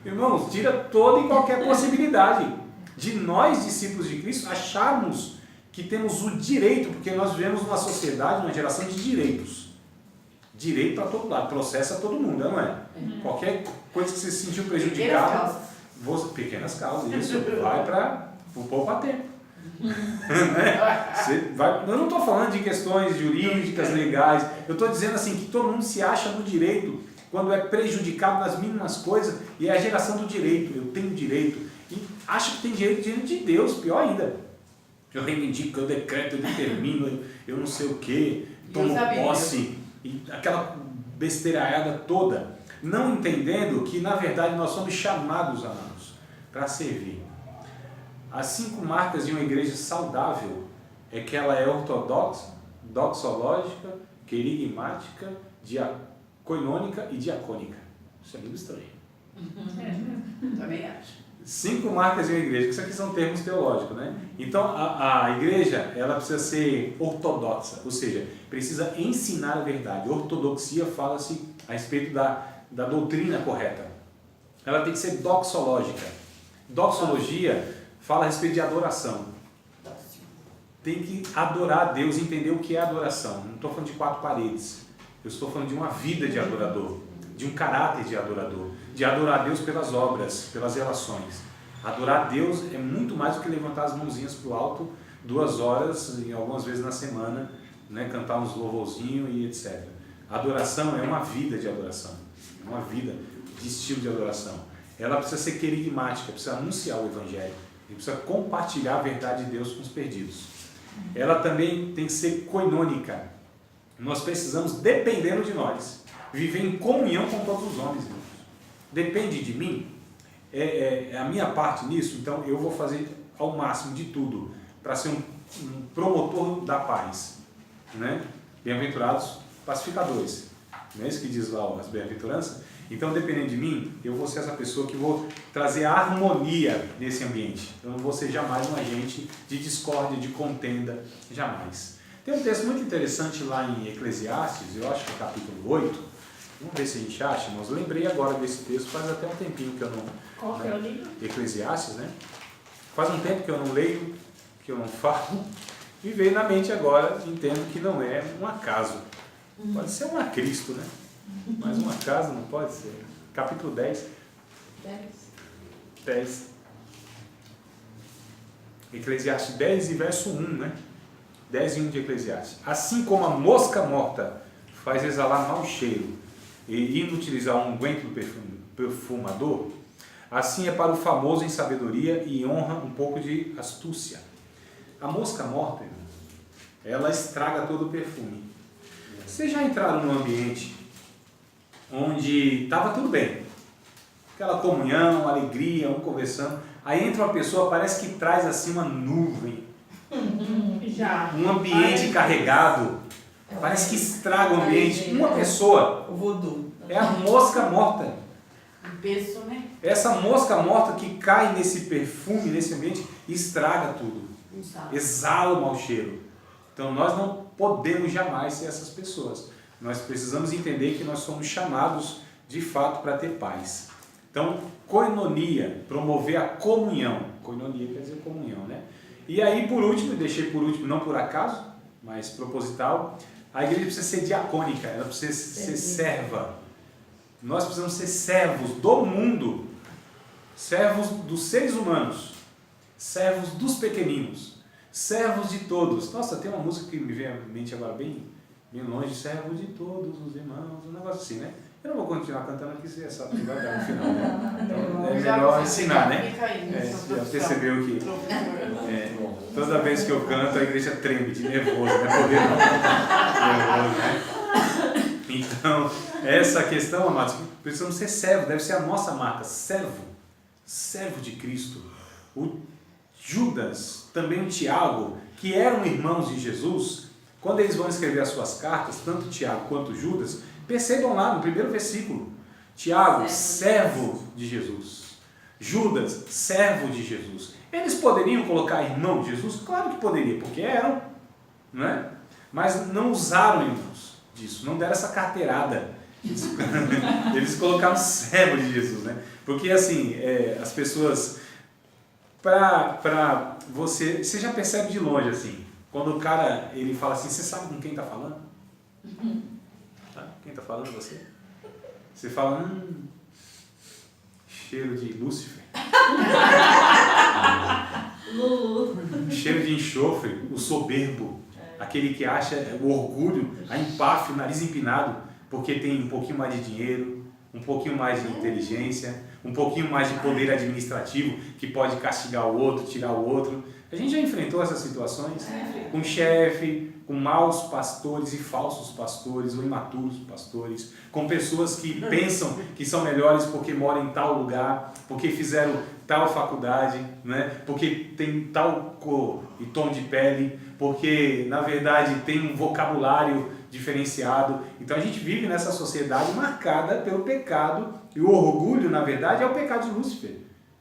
Irmãos, tira toda e qualquer possibilidade de nós, discípulos de Cristo, acharmos que temos o direito, porque nós vivemos numa sociedade, numa geração de direitos. Direito a todo lado, processa todo mundo, não é? Qualquer coisa que você se sentiu prejudicado, pequenas causas, isso vai para o pouco a tempo. Eu não estou falando de questões jurídicas, legais, eu estou dizendo assim que todo mundo se acha no direito quando é prejudicado nas mínimas coisas, e é a geração do direito, eu tenho direito, e acha que tem direito diante de Deus, pior ainda. Eu reivindico, eu decreto, eu determino, eu não sei o que, tomo posse, e aquela besteiraiada toda, não entendendo que na verdade nós somos chamados, amados, para servir. As 5 marcas de uma igreja saudável é que ela é ortodoxa, doxológica, querigmática, coinônica e diacônica. Isso é meio estranho. Também acho. 5 marcas de uma igreja, que isso aqui são termos teológicos, né? Então, a igreja, ela precisa ser ortodoxa, ou seja, precisa ensinar a verdade. Ortodoxia fala-se a respeito da doutrina correta. Ela tem que ser doxológica. Doxologia fala a respeito de adoração. Tem que adorar a Deus, entender o que é adoração. Não estou falando de 4 paredes. Eu estou falando de uma vida de adorador, de um caráter de adorador, de adorar a Deus pelas obras, pelas relações. Adorar a Deus é muito mais do que levantar as mãozinhas para o alto 2 horas, e algumas vezes na semana, né, cantar uns louvorzinhos e etc. Adoração é uma vida de adoração, é uma vida de estilo de adoração. Ela precisa ser querigmática, precisa anunciar o Evangelho, e precisa compartilhar a verdade de Deus com os perdidos. Ela também tem que ser coinônica. Nós precisamos, dependendo de nós, viver em comunhão com todos os homens. Irmãos. Depende de mim, é a minha parte nisso, então eu vou fazer ao máximo de tudo para ser um promotor da paz. Né? Bem-aventurados pacificadores. Não é isso que diz lá as bem-aventuranças? Então, dependendo de mim, eu vou ser essa pessoa que vou trazer a harmonia nesse ambiente. Eu não vou ser jamais um agente de discórdia, de contenda, jamais. Tem um texto muito interessante lá em Eclesiastes, eu acho que é capítulo 8. Vamos ver se a gente acha, mas lembrei agora desse texto, faz até um tempinho que eu não... Qual que é o livro? Eclesiastes, né? Faz um tempo que eu não leio, que eu não falo, e veio na mente agora, entendo que não é um acaso. Pode ser um acristo, né? Mas um acaso não pode ser. Capítulo 10. 10. Eclesiastes 10 e verso 1, né? 10 e 1 de Eclesiastes. Assim como a mosca morta faz exalar mau cheiro e inutilizar um unguento perfumador, assim é para o famoso em sabedoria e honra um pouco de astúcia. A mosca morta, irmão, ela estraga todo o perfume. Vocês já entraram num ambiente onde estava tudo bem, aquela comunhão, alegria, um conversando, aí entra uma pessoa, parece que traz assim uma nuvem, Já. um ambiente carregado, parece que estraga o ambiente. Uma pessoa, O voodoo. é a mosca morta. Um peso, né? Essa mosca morta que cai nesse perfume, nesse ambiente, estraga tudo, Não sabe. exala o mau cheiro. Então nós não podemos jamais ser essas pessoas. Nós precisamos entender que nós somos chamados de fato para ter paz. Então, koinonia, promover a comunhão. Koinonia quer dizer comunhão, né? E aí, por último, deixei por último, não por acaso, mas proposital, a igreja precisa ser diacônica, ela precisa ser serva. Nós precisamos ser servos do mundo, servos dos seres humanos, servos dos pequeninos, servos de todos. Nossa, tem uma música que me vem à mente agora bem longe, servos de todos os irmãos, um negócio assim, né? Eu não vou continuar cantando aqui, você sabe que vai dar no final, né? Então, é melhor ensinar, né? Fica aí, Já percebeu que toda vez que eu canto a igreja treme de nervoso, não é poder não. Nervoso, né? Então, essa questão, amados, precisamos ser servos, deve ser a nossa marca, servo de Cristo. O Judas, também o Tiago, que eram irmãos de Jesus, quando eles vão escrever as suas cartas, tanto Tiago quanto Judas, percebam lá no primeiro versículo, Tiago, servo de Jesus, Judas, servo de Jesus. Eles poderiam colocar irmão de Jesus? Claro que poderia, porque eram, não é? Mas não usaram, irmãos, disso, não deram essa carteirada. Eles colocaram servo de Jesus, né? Porque assim, as pessoas, para você já percebe de longe assim, quando o cara, ele fala assim, você sabe com quem está falando? Sabe quem está falando você? Você fala, cheiro de Lúcifer. Cheiro de enxofre, o soberbo, aquele que acha o orgulho, a empáfia, o nariz empinado, porque tem um pouquinho mais de dinheiro, um pouquinho mais de inteligência, um pouquinho mais de poder administrativo, que pode castigar o outro, tirar o outro. A gente já enfrentou essas situações com chefe, com maus pastores e falsos pastores, ou imaturos pastores, com pessoas que pensam que são melhores porque moram em tal lugar, porque fizeram tal faculdade, né? Porque tem tal cor e tom de pele, porque na verdade tem um vocabulário diferenciado. Então a gente vive nessa sociedade marcada pelo pecado, e o orgulho, na verdade, é o pecado de Lúcifer.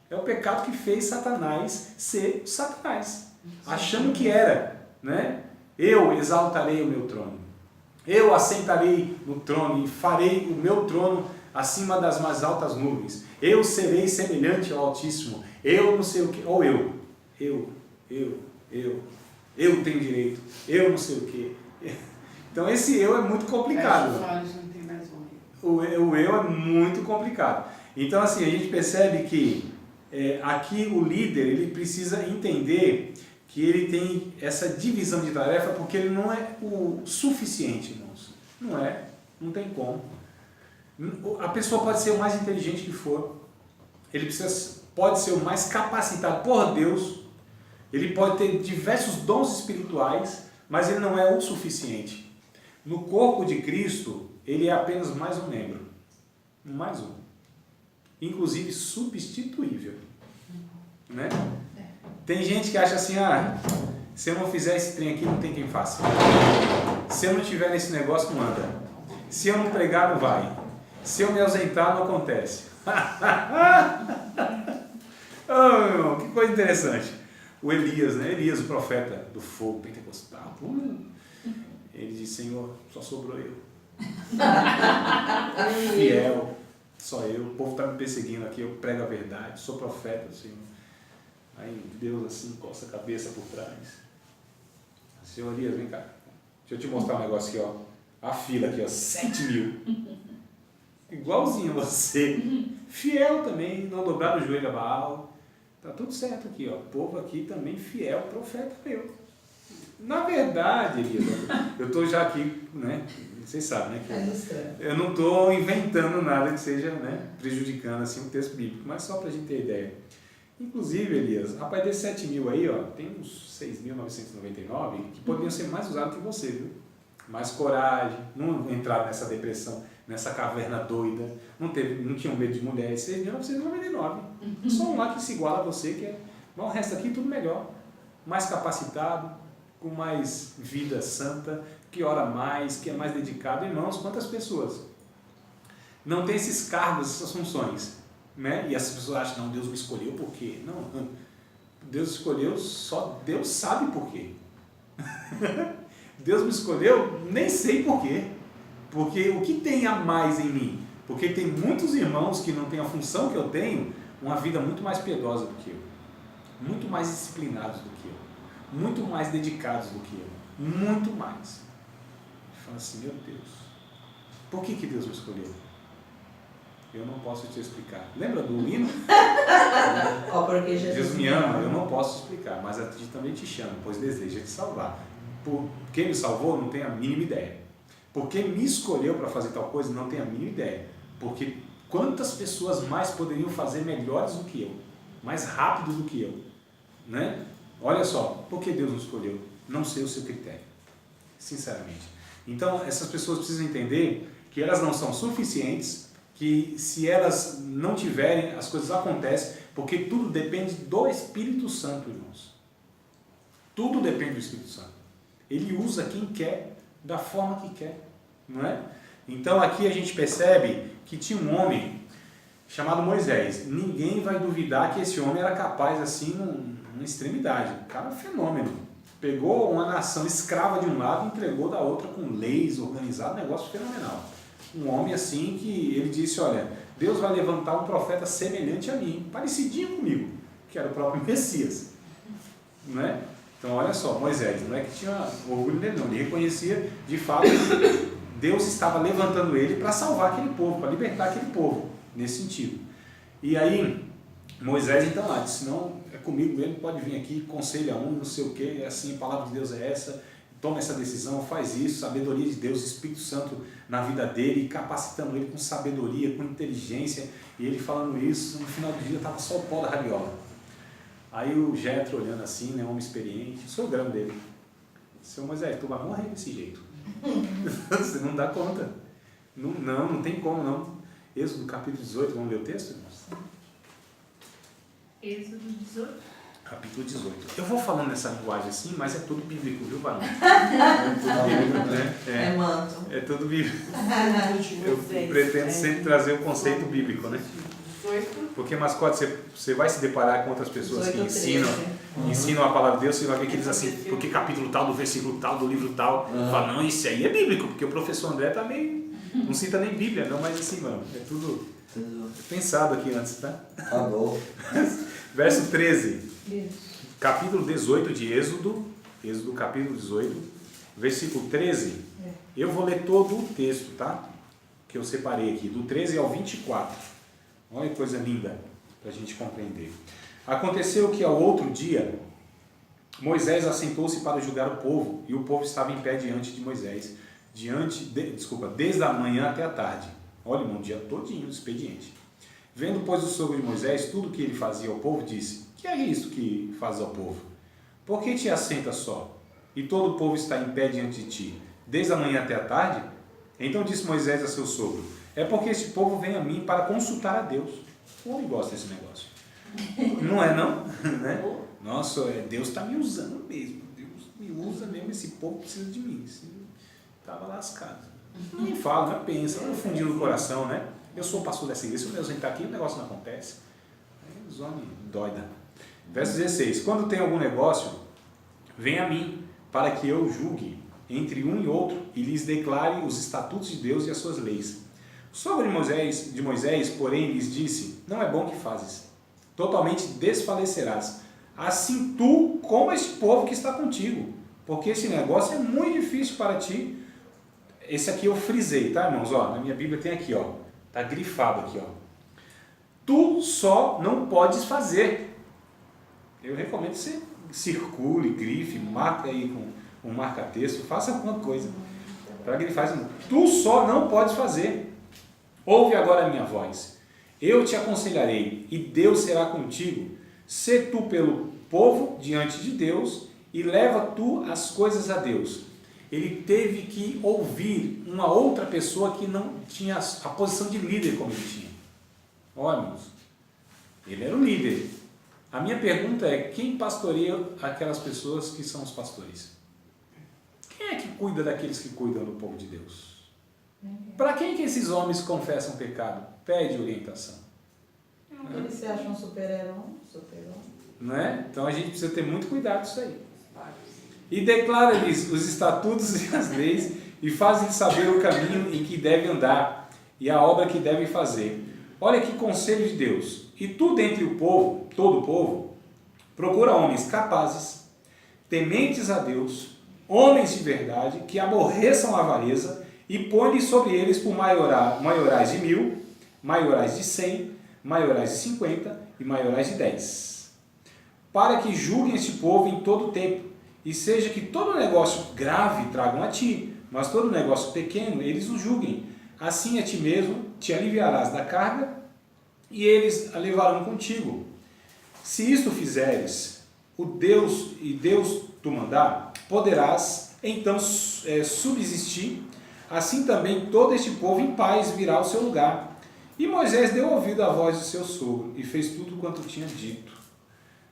É o pecado que fez Satanás ser Satanás, achando que era, né? Eu exaltarei o meu trono, eu assentarei no trono e farei o meu trono acima das mais altas nuvens, eu serei semelhante ao Altíssimo, eu não sei o que, ou eu tenho direito, eu não sei o que. Então esse eu é muito complicado. O eu é muito complicado. Então assim, a gente percebe que aqui o líder, ele precisa entender que ele tem essa divisão de tarefa, porque ele não é o suficiente, irmãos. Não tem como. A pessoa pode ser o mais inteligente que for, ele pode ser o mais capacitado por Deus, ele pode ter diversos dons espirituais, mas ele não é o suficiente. No corpo de Cristo, ele é apenas mais um membro. Mais um. Inclusive substituível. Né? Tem gente que acha assim, se eu não fizer esse trem aqui, não tem quem faça. Se eu não tiver nesse negócio, não anda. Se eu não pregar, não vai. Se eu me ausentar, não acontece. Oh, meu irmão, que coisa interessante. O Elias, né? Elias, o profeta do fogo pentecostal. Ele disse, Senhor, só sobrou eu. Fiel, só eu. O povo está me perseguindo aqui, eu prego a verdade, sou profeta, Senhor. Aí Deus assim, coça a cabeça por trás. Senhor Elias, vem cá. Deixa eu te mostrar um negócio aqui, ó. A fila aqui, ó, 7.000. Igualzinho a você. Fiel também, não dobrar o joelho a Baal. Tá tudo certo aqui, ó. O povo aqui também fiel, profeta meu. Na verdade, Elias, eu estou já aqui, né? Vocês sabem, né? Que eu não estou inventando nada que seja, né, prejudicando assim, o texto bíblico, mas só para a gente ter ideia. Inclusive, Elias, rapaz, desses 7.000 aí, ó, tem uns 6.999 que poderiam ser mais usados que você, viu? Mais coragem, não entrar nessa depressão, nessa caverna doida, não tinham medo de mulheres, 6.999. Só um lá que se iguala a você, que é, mas o resto aqui tudo melhor, mais capacitado, com mais vida santa, que ora mais, que é mais dedicado. Irmãos, quantas pessoas não tem esses cargos, essas funções, né? E as pessoas acham, não, Deus me escolheu por quê? Não, Deus escolheu, só Deus sabe por quê. Deus me escolheu, nem sei por quê. Porque o que tem a mais em mim? Porque tem muitos irmãos que não têm a função que eu tenho, uma vida muito mais piedosa do que eu, muito mais disciplinados do que eu, muito mais dedicados do que eu, muito mais. Fala assim, meu Deus, por que Deus me escolheu? Eu não posso te explicar. Lembra do hino? Porque Jesus me ama, eu não posso explicar, mas a ti também te chamo, pois deseja te salvar. Por quem me salvou, não tenho a mínima ideia. Por quem me escolheu para fazer tal coisa, não tenho a mínima ideia. Porque quantas pessoas mais poderiam fazer melhores do que eu, mais rápido do que eu, né? Olha só, por que Deus nos escolheu? Não sei o seu critério, sinceramente. Então, essas pessoas precisam entender que elas não são suficientes, que se elas não tiverem, as coisas acontecem, porque tudo depende do Espírito Santo, irmãos. Tudo depende do Espírito Santo. Ele usa quem quer, da forma que quer, não é? Então, aqui a gente percebe que tinha um homem chamado Moisés. Ninguém vai duvidar que esse homem era capaz, assim, numa extremidade. O cara é um fenômeno. Pegou uma nação escrava de um lado e entregou da outra com leis, organizado, negócio fenomenal. Um homem assim que ele disse, olha, Deus vai levantar um profeta semelhante a mim, parecidinho comigo, que era o próprio Messias. Não é? Então olha só, Moisés, não é que tinha orgulho dele não, ele reconhecia de fato que Deus estava levantando ele para salvar aquele povo, para libertar aquele povo, nesse sentido. E aí Moisés então lá disse, não, é comigo mesmo, pode vir aqui, conselha um, não sei o que, assim, a palavra de Deus é essa, toma essa decisão, faz isso, sabedoria de Deus, Espírito Santo na vida dele, capacitando ele com sabedoria, com inteligência, e ele falando isso, no final do dia estava só o pó da rabiola. Aí o Jetro olhando assim, né, homem experiente, o sogrão dele, seu Moisés, tu vai morrer desse jeito, você não dá conta, não tem como não. Êxodo capítulo 18, vamos ler o texto, irmãos? Êxodo 18. Capítulo 18. Eu vou falando nessa linguagem assim, mas é tudo bíblico, viu, varão? É tudo bíblico, né? É manto. É tudo bíblico. Eu pretendo sempre trazer o conceito bíblico, né? Porque, mascote, você vai se deparar com outras pessoas que ensinam a palavra de Deus, você vai ver que eles assim, porque capítulo tal, do versículo tal, do livro tal, fala, não, isso aí é bíblico, porque o professor André tá meio, não cita nem Bíblia, não, mas assim, mano, é tudo pensado aqui antes, tá? Tá bom. Verso 13, capítulo 18 de Êxodo capítulo 18, versículo 13, eu vou ler todo o texto, tá? Que eu separei aqui, do 13 ao 24. Olha que coisa linda para a gente compreender. Aconteceu que ao outro dia, Moisés assentou-se para julgar o povo, e o povo estava em pé diante de Moisés, desde a manhã até a tarde. Olha, irmão, um dia todinho do expediente. Vendo, pois, o sogro de Moisés tudo o que ele fazia ao povo, disse, que é isto que faz ao povo? Por que te assentas só? E todo o povo está em pé diante de ti, desde a manhã até a tarde? Então disse Moisés a seu sogro, é porque este povo vem a mim para consultar a Deus. O homem gosta desse negócio. Não é não? Né? Nossa, Deus está me usando mesmo. Deus me usa mesmo, esse povo precisa de mim. Estava lascado. Nem fala, não pensa, não fundiu no coração, né? Eu sou pastor dessa igreja, se o meu sentar aqui, o negócio não acontece. Aí os homens doida. Verso 16. Quando tem algum negócio, vem a mim, para que eu julgue entre um e outro e lhes declare os estatutos de Deus e as suas leis. O sogro de Moisés, porém, lhes disse, não é bom que fazes, totalmente desfalecerás, assim tu como este povo que está contigo, porque esse negócio é muito difícil para ti. Esse aqui eu frisei, tá, irmãos? Ó, na minha Bíblia tem aqui, ó, tá grifado aqui, ó. Tu só não podes fazer. Eu recomendo que você circule, grife, marca aí com um marca-texto, faça alguma coisa para grifar isso. Tu só não podes fazer. Ouve agora a minha voz. Eu te aconselharei e Deus será contigo. Sê tu pelo povo diante de Deus e leva tu as coisas a Deus. Ele teve que ouvir uma outra pessoa que não tinha a posição de líder como ele tinha. Olha, irmãos, ele era o líder. A minha pergunta é, quem pastoreia aquelas pessoas que são os pastores? Quem é que cuida daqueles que cuidam do povo de Deus? Para quem que esses homens confessam pecado? Pede orientação. Eles se acham super-herói. Não é? Então a gente precisa ter muito cuidado com isso aí. E declara-lhes os estatutos e as leis e faz-lhes saber o caminho em que deve andar e a obra que deve fazer. Olha que conselho de Deus. E tu dentre o povo, todo o povo, procura homens capazes, tementes a Deus, homens de verdade, que aborreçam a avareza e põe-lhes sobre eles por maiorais de 1000, maiorais de 100, maiorais de 50 e maiorais de 10. Para que julguem este povo em todo o tempo, e seja que todo negócio grave tragam a ti, mas todo negócio pequeno eles o julguem. Assim a ti mesmo te aliviarás da carga, e eles a levarão contigo. Se isto fizeres, Deus tu mandar, poderás então subsistir. Assim também todo este povo em paz virá ao seu lugar. E Moisés deu ouvido à voz de seu sogro e fez tudo quanto tinha dito.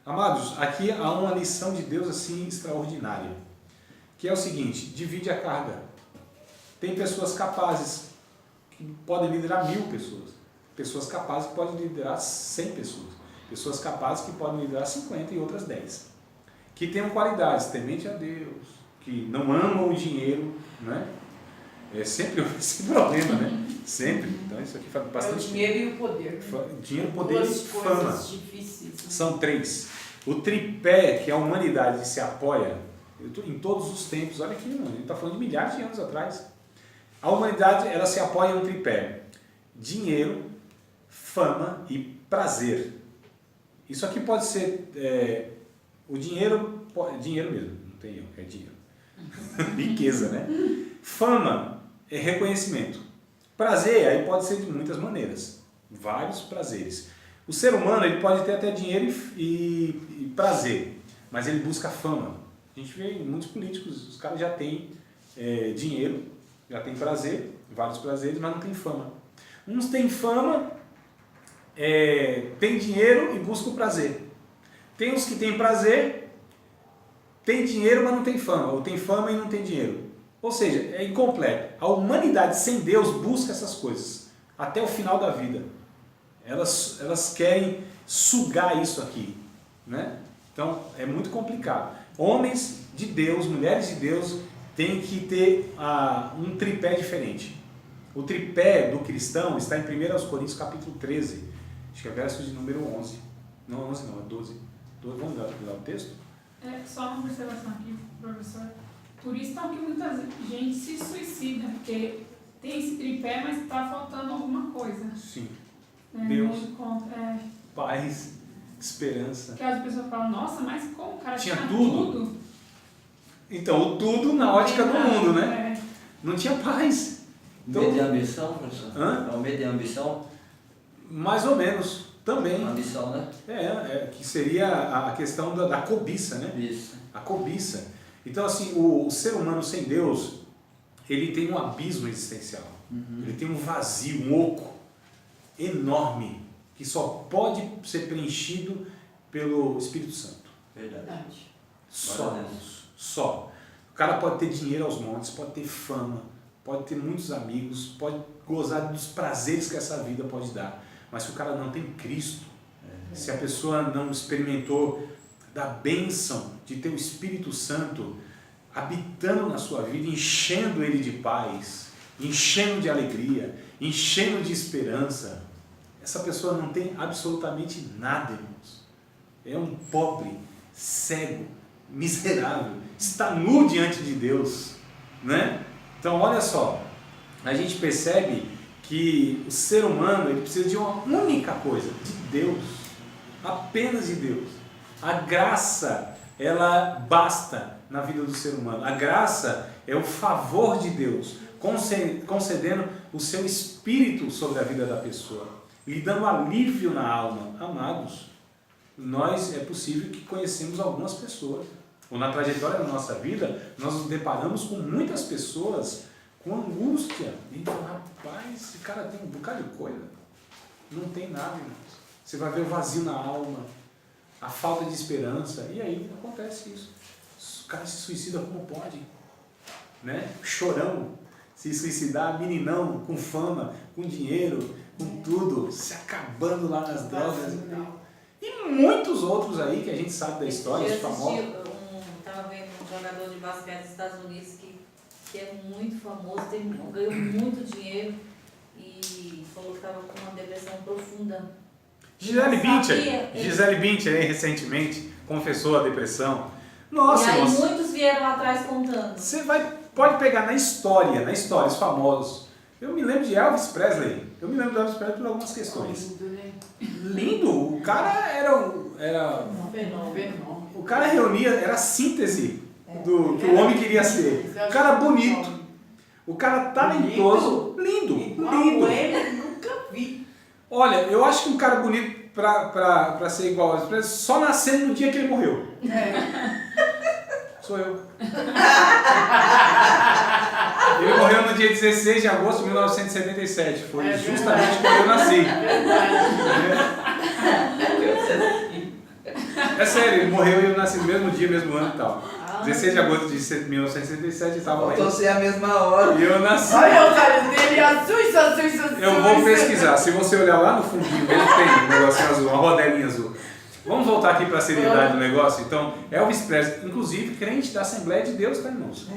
Amados, aqui há uma lição de Deus assim extraordinária, que é o seguinte: divide a carga. Tem pessoas capazes que podem liderar 1000 pessoas, pessoas capazes que podem liderar 100 pessoas, pessoas capazes que podem liderar 50 e outras 10, que tenham qualidades, temente a Deus, que não amam o dinheiro, né? É sempre esse problema, né? Sempre. Então isso aqui faz bastante. É o dinheiro e o poder. Dinheiro, poder e fama. Coisas difíceis, né? São 3. O tripé que a humanidade se apoia em todos os tempos. Olha aqui, mano, a gente está falando de milhares de anos atrás. A humanidade ela se apoia em um tripé: dinheiro, fama e prazer. Isso aqui pode ser o dinheiro mesmo, não tem erro, é dinheiro. Riqueza, né? Fama é reconhecimento. Prazer aí pode ser de muitas maneiras, vários prazeres. O ser humano ele pode ter até dinheiro e prazer, mas ele busca fama. A gente vê em muitos políticos, os caras já têm dinheiro, já têm prazer, vários prazeres, mas não tem fama. Uns têm fama, têm dinheiro e buscam o prazer. Tem uns que têm prazer, têm dinheiro, mas não tem fama, ou tem fama e não tem dinheiro. Ou seja, é incompleto. A humanidade sem Deus busca essas coisas até o final da vida. Elas querem sugar isso aqui, né? Então é muito complicado. Homens de Deus, mulheres de Deus têm que ter um tripé diferente. O tripé do cristão está em 1 Coríntios capítulo 13, acho que é verso de número 11. Não, 11 não, é 12. Vamos lá o texto? Só uma observação aqui, professor. Por isso que muita gente se suicida, porque tem esse tripé, mas está faltando alguma coisa. Sim. Deus, paz, esperança. Que as pessoas falam, nossa, mas como o cara Tinha tinha tudo. tudo? Então, o tudo na ótica do mundo, né? Não tinha paz. Então, Medo e ambição, professor? Hã? É o medo e ambição? Mais ou menos, também. Ambição, né? Que seria a questão da cobiça, né? Isso. A cobiça. Então, assim, o ser humano sem Deus, ele tem um abismo existencial. Uhum. Ele tem um vazio, um oco enorme, que só pode ser preenchido pelo Espírito Santo. Verdade. Só. O cara pode ter dinheiro aos montes, pode ter fama, pode ter muitos amigos, pode gozar dos prazeres que essa vida pode dar. Mas se o cara não tem Cristo, se a pessoa não experimentou da bênção de ter o Espírito Santo habitando na sua vida, enchendo ele de paz, enchendo de alegria, enchendo de esperança, essa pessoa não tem absolutamente nada, irmãos. É um pobre, cego, miserável, está nu diante de Deus, né? Então olha só, a gente percebe que o ser humano ele precisa de uma única coisa, de Deus, apenas de Deus. A graça, ela basta na vida do ser humano. A graça é o favor de Deus, concedendo o seu Espírito sobre a vida da pessoa, lhe dando alívio na alma. Amados, nós é possível que conhecemos algumas pessoas, ou na trajetória da nossa vida, nós nos deparamos com muitas pessoas com angústia. E então, rapaz, esse cara tem um bocado de coisa. Não tem nada, irmãos. Você vai ver o vazio na alma, a falta de esperança, e aí acontece isso. O cara se suicida como pode, né? Chorão, se suicidar, meninão, com fama, com dinheiro, com tudo, se acabando lá nas drogas e tal. E muitos outros aí que a gente sabe da história, os famosos. Estava vendo um jogador de basquete dos Estados Unidos que é muito famoso, ganhou muito dinheiro e falou que estava com uma depressão profunda. Gisele Bündchen, aí, recentemente, confessou a depressão. Nossa, e aí nossa. muitos vieram atrás contando. Você pode pegar na história, os famosos. Eu me lembro de Elvis Presley. Eu me lembro de Elvis Presley por algumas questões. Lindo. O cara era Um fenômeno. o cara reunia, era a síntese do que o homem queria ser. O cara bonito. O cara talentoso. Lindo. Lindo. Ele nunca vi. Olha, eu acho que um cara bonito pra ser igual a Elvis Presley só nascendo no dia que ele morreu. Sou eu. Ele morreu no dia 16 de agosto de 1977. Foi justamente quando eu nasci. É sério, ele morreu e eu nasci no mesmo dia, mesmo ano e tal. 16 de agosto de 1977 estava aí. Faltou ser a mesma hora. E eu nasci. Olha o cara dele, azul. Eu vou pesquisar. Se você olhar lá no fundinho dele, tem um negocinho azul, uma rodelinha azul. Vamos voltar aqui para a seriedade do negócio? Então, Elvis Presley, inclusive crente da Assembleia de Deus, tá, irmãos?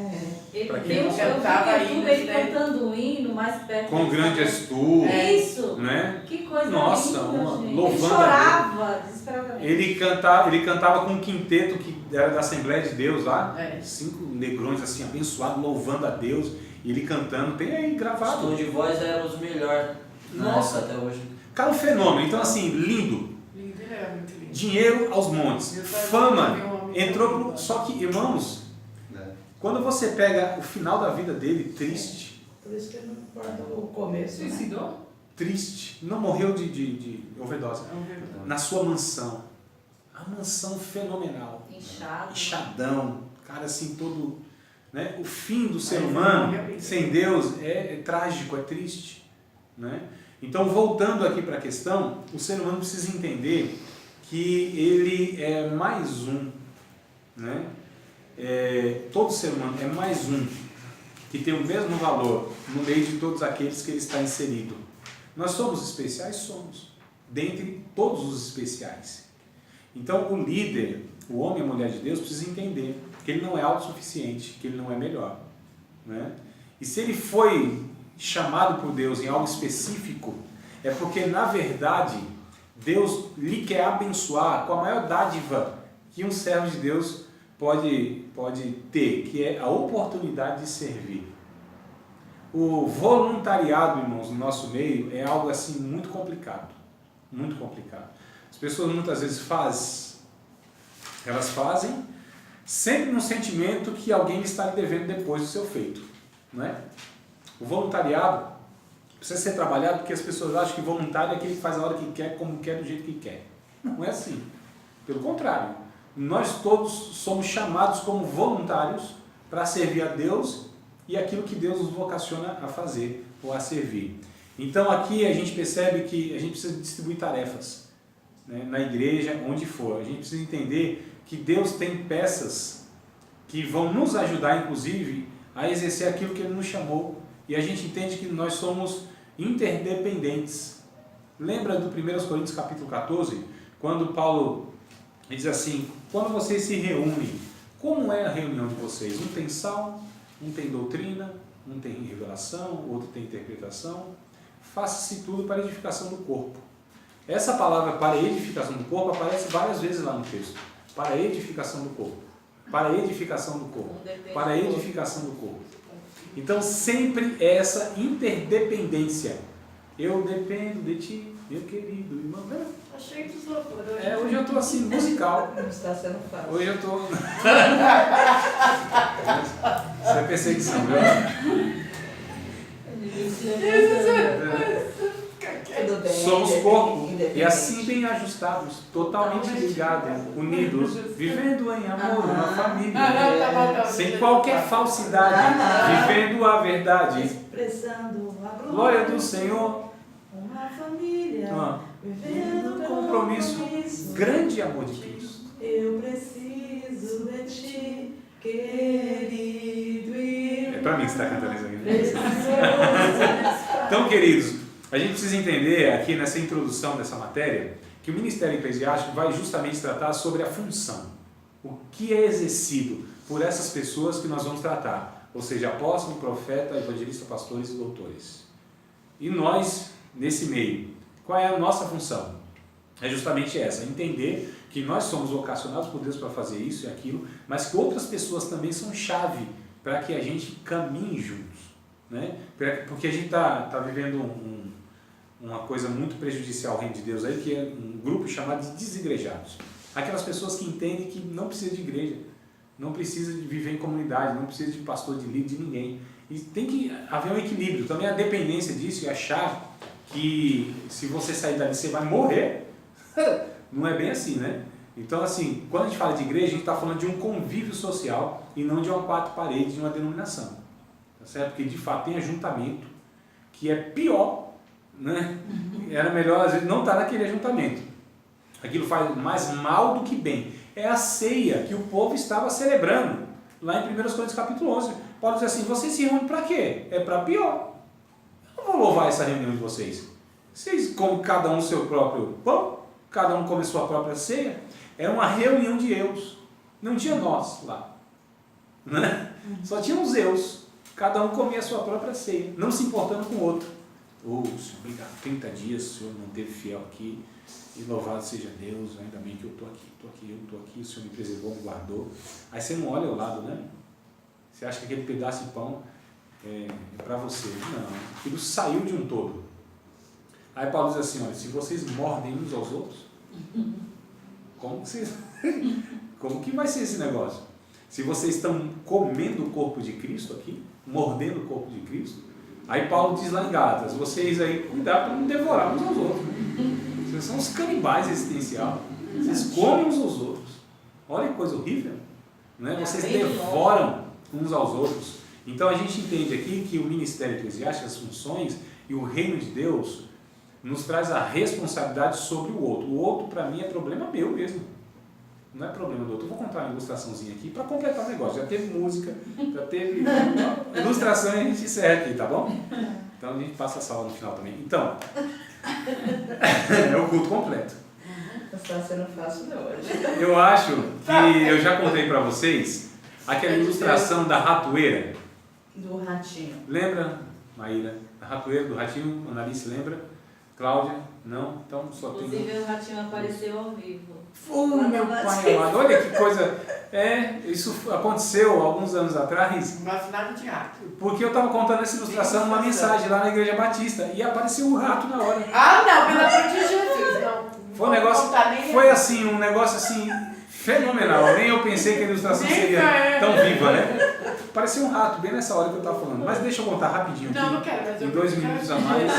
Ele Pra quem tem não um cantava YouTube, ele cantando um hino mais perto. Com grande estudo, Isso! né? Que coisa Nossa, linda, gente. louvando Ele chorava desesperadamente. Ele cantava com um quinteto que era da Assembleia de Deus lá, 5 negrões assim, abençoados, louvando a Deus, e ele cantando, tem aí Os gravado. tons de voz eram os melhores. Nossa. Até hoje. Cara, um fenômeno. Então assim, lindo. Lindo, ele era muito lindo. Dinheiro aos montes. Fama entrou pro... Só que, irmãos, quando você pega o final da vida dele, triste. Por isso que não importa o começo. Né? Suicidou? Triste. Não morreu de overdose. Na sua mansão. A mansão fenomenal. Inchado. Inchadão. Cara assim, todo... Né? O fim do ser humano sem Deus é trágico, é triste. Né? Então, voltando aqui para a questão, o ser humano precisa entender que ele é mais um, né? Todo ser humano é mais um, que tem o mesmo valor no meio de todos aqueles que ele está inserido. Nós somos especiais? Somos, dentre todos os especiais. Então, o líder, o homem e a mulher de Deus, precisa entender que ele não é autossuficiente, que ele não é melhor. Né? E se ele foi chamado por Deus em algo específico, é porque, na verdade, Deus lhe quer abençoar com a maior dádiva que um servo de Deus pode ter, que é a oportunidade de servir. O voluntariado, irmãos, no nosso meio é algo assim muito complicado. Muito complicado. As pessoas muitas vezes fazem sempre no sentimento que alguém está lhe devendo depois do seu feito. Não é? O voluntariado precisa ser trabalhado porque as pessoas acham que voluntário é aquele que faz a hora que quer, como quer, do jeito que quer. Não é assim. Pelo contrário. Nós todos somos chamados como voluntários para servir a Deus e aquilo que Deus nos vocaciona a fazer ou a servir. Então aqui a gente percebe que a gente precisa distribuir tarefas, né, na igreja, onde for. A gente precisa entender que Deus tem peças que vão nos ajudar, inclusive, a exercer aquilo que Ele nos chamou e a gente entende que nós somos interdependentes. Lembra do 1 Coríntios capítulo 14, quando Paulo diz assim, quando vocês se reúnem, como é a reunião de vocês? Um tem salmo, um tem doutrina, um tem revelação, outro tem interpretação. Faça-se tudo para a edificação do corpo. Essa palavra para a edificação do corpo aparece várias vezes lá no texto. Para a edificação do corpo. Para a edificação do corpo. Para a edificação do corpo. Então sempre essa interdependência. Eu dependo de ti, meu querido irmão. Achei que os loucura. Hoje eu estou assim, musical. Não está sendo fácil. Hoje eu estou. Isso é perseguição, viu? Tudo bem, Somos corpo independente. e assim bem ajustados, totalmente ligados, unidos, vivendo em amor, uma família, sem qualquer falsidade, vivendo a verdade. Expressando a Glória do Senhor, uma família, vivendo compromisso, grande amor de Cristo. Eu preciso de ti, querido irmão. É para mim que você está cantando isso aqui, né? Precioso. Então, queridos, a gente precisa entender aqui nessa introdução dessa matéria que o ministério eclesiástico vai justamente tratar sobre a função, o que é exercido por essas pessoas que nós vamos tratar, ou seja, apóstolo, profeta, evangelista, pastores e doutores. E nós, nesse meio, qual é a nossa função? É justamente essa, entender que nós somos vocacionados por Deus para fazer isso e aquilo, mas que outras pessoas também são chave para que a gente caminhe juntos, né? Porque a gente está vivendo uma coisa muito prejudicial ao reino de Deus aí, que é um grupo chamado de desigrejados. Aquelas pessoas que entendem que não precisa de igreja, não precisa de viver em comunidade, não precisa de pastor, de líder, de ninguém. E tem que haver um equilíbrio. Também a dependência disso e achar que se você sair dali você vai morrer, não é bem assim, né? Então, assim, quando a gente fala de igreja, a gente está falando de um convívio social e não de uma quatro paredes, de uma denominação. Tá certo? Porque, de fato, tem ajuntamento que é pior, né? Era melhor, às vezes, não estar naquele ajuntamento. Aquilo faz mais mal do que bem. É a ceia que o povo estava celebrando, lá em 1 Coríntios capítulo 11. Paulo diz assim, vocês se reúnem para quê? É para pior. Eu não vou louvar essa reunião de vocês. Vocês comem cada um o seu próprio pão, cada um come a sua própria ceia. É uma reunião de eus. Não tinha nós lá, né? Só tinha os eus. Cada um comia a sua própria ceia, não se importando com o outro. Senhor, obrigado, 30 dias o Senhor manteve fiel aqui, e louvado seja Deus, ainda bem que eu estou aqui, o Senhor me preservou, me guardou. Aí você não olha ao lado, né? Você acha que aquele pedaço de pão é para você. Não, aquilo saiu de um todo. Aí Paulo diz assim, olha, se vocês mordem uns aos outros, como que vai ser esse negócio? Se vocês estão comendo o corpo de Cristo aqui, mordendo o corpo de Cristo, aí Paulo diz lá em Gálatas, vocês aí, cuidado para não devorar uns aos outros. Vocês são os canibais existenciais. Vocês comem uns aos outros. Olha que coisa horrível. Né? Vocês devoram uns aos outros. Então a gente entende aqui que o ministério eclesiástico, as funções e o reino de Deus nos traz a responsabilidade sobre o outro. O outro, para mim, é problema meu mesmo. Não é problema do outro. Eu vou contar uma ilustraçãozinha aqui para completar o negócio. Já teve música, já teve ilustração e a gente encerra aqui, tá bom? Então a gente passa a sala no final também. Então, é o culto completo. Não está sendo fácil não hoje. Eu acho que eu já contei para vocês aquela ilustração da ratoeira. Do ratinho. Lembra, Maíra? A ratoeira do ratinho, Analice lembra? Cláudia? Não? Então só tem... Inclusive o ratinho apareceu ao vivo. Meu pai amado, olha que coisa. Isso aconteceu alguns anos atrás. Mas nada de ato. Porque eu estava contando essa ilustração numa mensagem lá na Igreja Batista e apareceu um rato na hora. Ah, não, pelo amor de Jesus, não. Foi um negócio, foi assim, um negócio assim fenomenal. Nem eu pensei que a ilustração seria tão viva, né? Parecia um rato, bem nessa hora que eu estava falando. Mas deixa eu contar rapidinho aqui. Não, não quero, mas em 2 minutos a mais.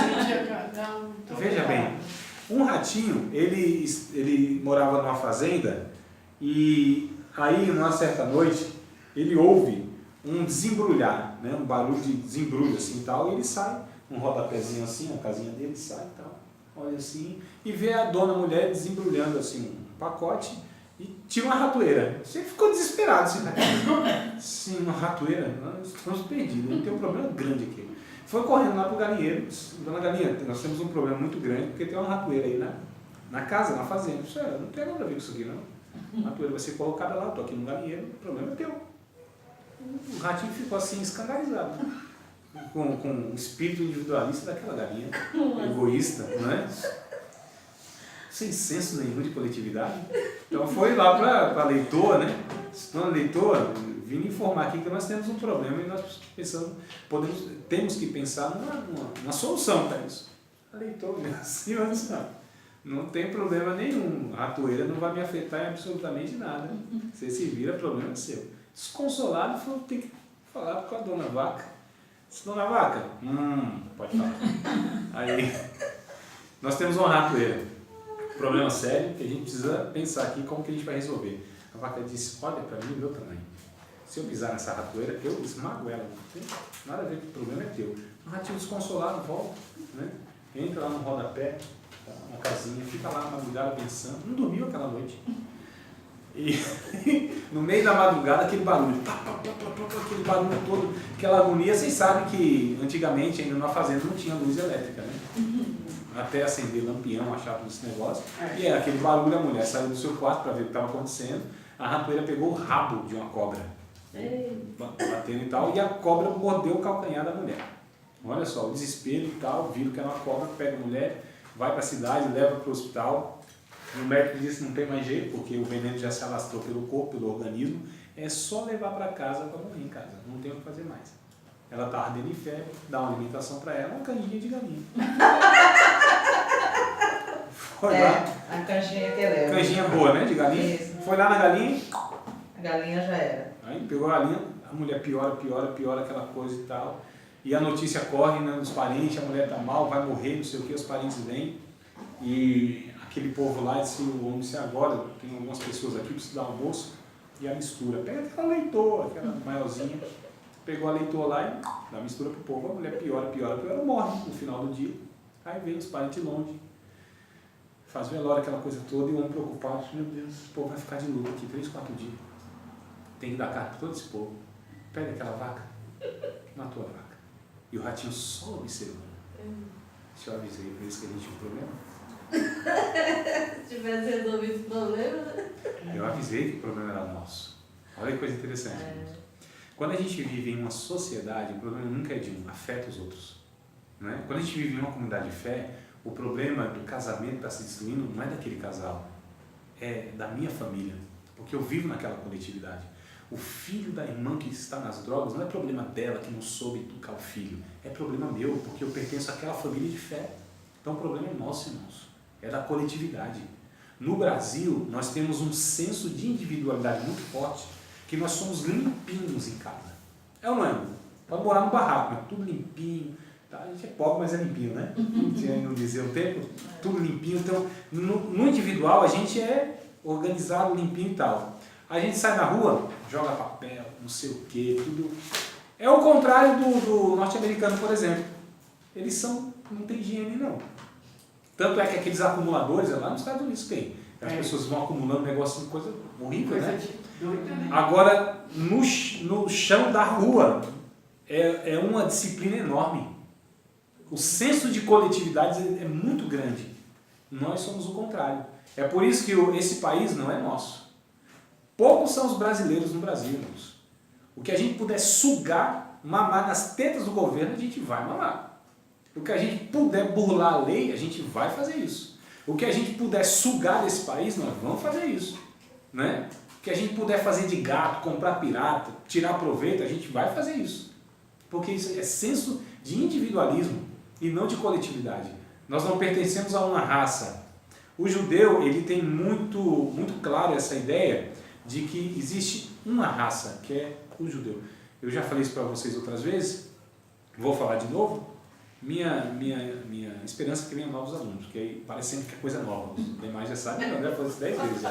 Não, Veja bem, um ratinho, ele morava numa fazenda e aí, numa certa noite, ele ouve um desembrulhar, né? Um barulho de desembrulho assim e tal, e ele sai, um rodapézinho assim, a casinha dele sai e tal, olha assim, e vê a dona mulher desembrulhando assim um pacote e tira uma ratoeira. Você ficou desesperado, assim, sim, uma ratoeira? Nós estamos perdidos, tem um problema grande aqui. Foi correndo lá pro galinheiro, disse, dona Galinha, nós temos um problema muito grande, porque tem uma ratoeira aí na casa, na fazenda. Eu disse, não tem nada a ver com isso aqui não. A ratoeira vai ser colocada lá, eu tô aqui no galinheiro, o problema é teu. O ratinho ficou assim, escandalizado, com o espírito individualista daquela galinha, egoísta, não é? Sem senso nenhum de coletividade. Então foi lá para a leitora, né? Dona leitora, vim informar aqui que nós temos um problema e nós temos que pensar numa solução para isso. A leitora, senhora, não tem problema nenhum, a ratoeira não vai me afetar em absolutamente nada. Você se vira, problema é seu. Desconsolado, falou, tem que falar com a dona Vaca. Disse, dona Vaca, pode falar. Aí, nós temos uma ratoeira. Problema sério que a gente precisa pensar aqui como que a gente vai resolver. A vaca disse, olha para mim o meu tamanho. Se eu pisar nessa ratoeira, eu esmago ela. Não tem nada a ver com o problema é teu. O ratinho desconsolado volta, né? Entra lá no rodapé, na casinha, fica lá na madrugada pensando. Não dormiu aquela noite. E no meio da madrugada, aquele barulho, aquele barulho todo, aquela agonia. Vocês sabem que antigamente, ainda na fazenda, não tinha luz elétrica, né? Até acender lampião, achava esse negócio. E era aquele barulho, a mulher saiu do seu quarto para ver o que estava acontecendo. A ratoeira pegou o rabo de uma cobra, batendo e tal, e a cobra mordeu o calcanhar da mulher. Olha só, o desespero e tal, viram que era uma cobra, pega a mulher, vai para a cidade, leva para o hospital. O médico disse que não tem mais jeito, porque o veneno já se alastrou pelo corpo, pelo organismo, é só levar para casa para morrer em casa, não tem o que fazer mais. Ela está ardendo em febre, dá uma alimentação para ela, uma canjinha de galinha. Foi lá. A canjinha que leva. Canjinha boa, né, de galinha? Isso. Foi lá na galinha. A galinha já era. Aí pegou a galinha, a mulher piora aquela coisa e tal. E a notícia corre, né, dos parentes, a mulher está mal, vai morrer, não sei o que, os parentes vêm. E aquele povo lá disse, vamos dizer agora, tem algumas pessoas aqui, precisa dar almoço. E a mistura, pega aquela leitoa, aquela maiorzinha, pegou a leitoa lá e dá mistura pro povo, a mulher piora, morre no final do dia. Aí vem os parentes longe, faz velório, aquela coisa toda, e o homem preocupado, meu Deus, esse povo vai ficar de luto aqui 3, 4 dias. Tem que dar carne para todo esse povo. Pega aquela vaca, matou a vaca. E o ratinho só observando. Se eu avisei por isso que a gente tinha um problema. Se tivesse resolvido o problema, né? Eu avisei que o problema era nosso. Olha que coisa interessante. Quando a gente vive em uma sociedade, o problema nunca é de um, afeta os outros. Não é? Quando a gente vive em uma comunidade de fé, o problema do casamento que está se destruindo não é daquele casal, é da minha família, porque eu vivo naquela coletividade. O filho da irmã que está nas drogas não é problema dela que não soube educar o filho, é problema meu, porque eu pertenço àquela família de fé. Então o problema é nosso, irmãos, é da coletividade. No Brasil, nós temos um senso de individualidade muito forte, que nós somos limpinhos em casa. É ou não é? Pode morar no barraco, mas tudo limpinho. Tá? A gente é pobre, mas é limpinho, né? Não dizer o tempo, tudo limpinho. Então, no individual, a gente é organizado, limpinho e tal. A gente sai na rua, joga papel, não sei o que, tudo. É o contrário do norte-americano, por exemplo. Eles não tem higiene, não. Tanto é que aqueles acumuladores, lá nos Estados Unidos tem. As pessoas vão acumulando negócio de coisa horrível, né? Agora, no chão da rua, é uma disciplina enorme. O senso de coletividade é muito grande. Nós somos o contrário. É por isso que esse país não é nosso. Poucos são os brasileiros no Brasil, irmãos. O que a gente puder sugar, mamar nas tetas do governo, a gente vai mamar. O que a gente puder burlar a lei, a gente vai fazer isso. O que a gente puder sugar desse país, nós vamos fazer isso. Né? O que a gente puder fazer de gato, comprar pirata, tirar proveito, a gente vai fazer isso. Porque isso é senso de individualismo e não de coletividade. Nós não pertencemos a uma raça. O judeu, ele tem muito claro essa ideia de que existe uma raça, que é o judeu. Eu já falei isso para vocês outras vezes, vou falar de novo. Minha esperança é que venham novos alunos, porque aí parece sempre que é coisa nova. Os demais já sabem, eu já falei isso 10 vezes.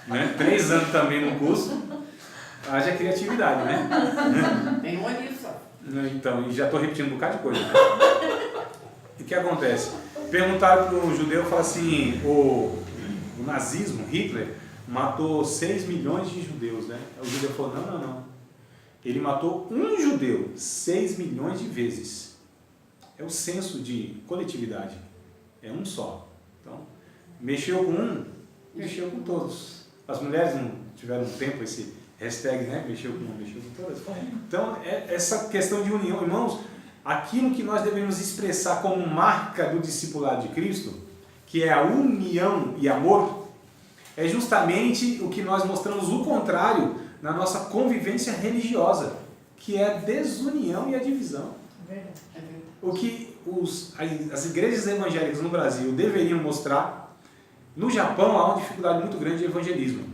Né? 3 anos também no curso, haja criatividade, né? Tem um ali só. Então, e já estou repetindo um bocado de coisa. E o que acontece? Perguntaram para o judeu, falaram assim, o nazismo, Hitler, matou 6 milhões de judeus, né? O judeu falou, não. Ele matou um judeu 6 milhões de vezes. é o senso de coletividade. É um só. Então, mexeu com um, mexeu com todos. As mulheres não tiveram tempo, esse hashtag, né? Mexeu com um, mexeu com todas. Então, essa questão de união, irmãos, aquilo que nós devemos expressar como marca do discipulado de Cristo, que é a união e amor, é justamente o que nós mostramos o contrário na nossa convivência religiosa, que é a desunião e a divisão. Verdade. É verdade. O que as igrejas evangélicas no Brasil deveriam mostrar, no Japão há uma dificuldade muito grande de evangelismo.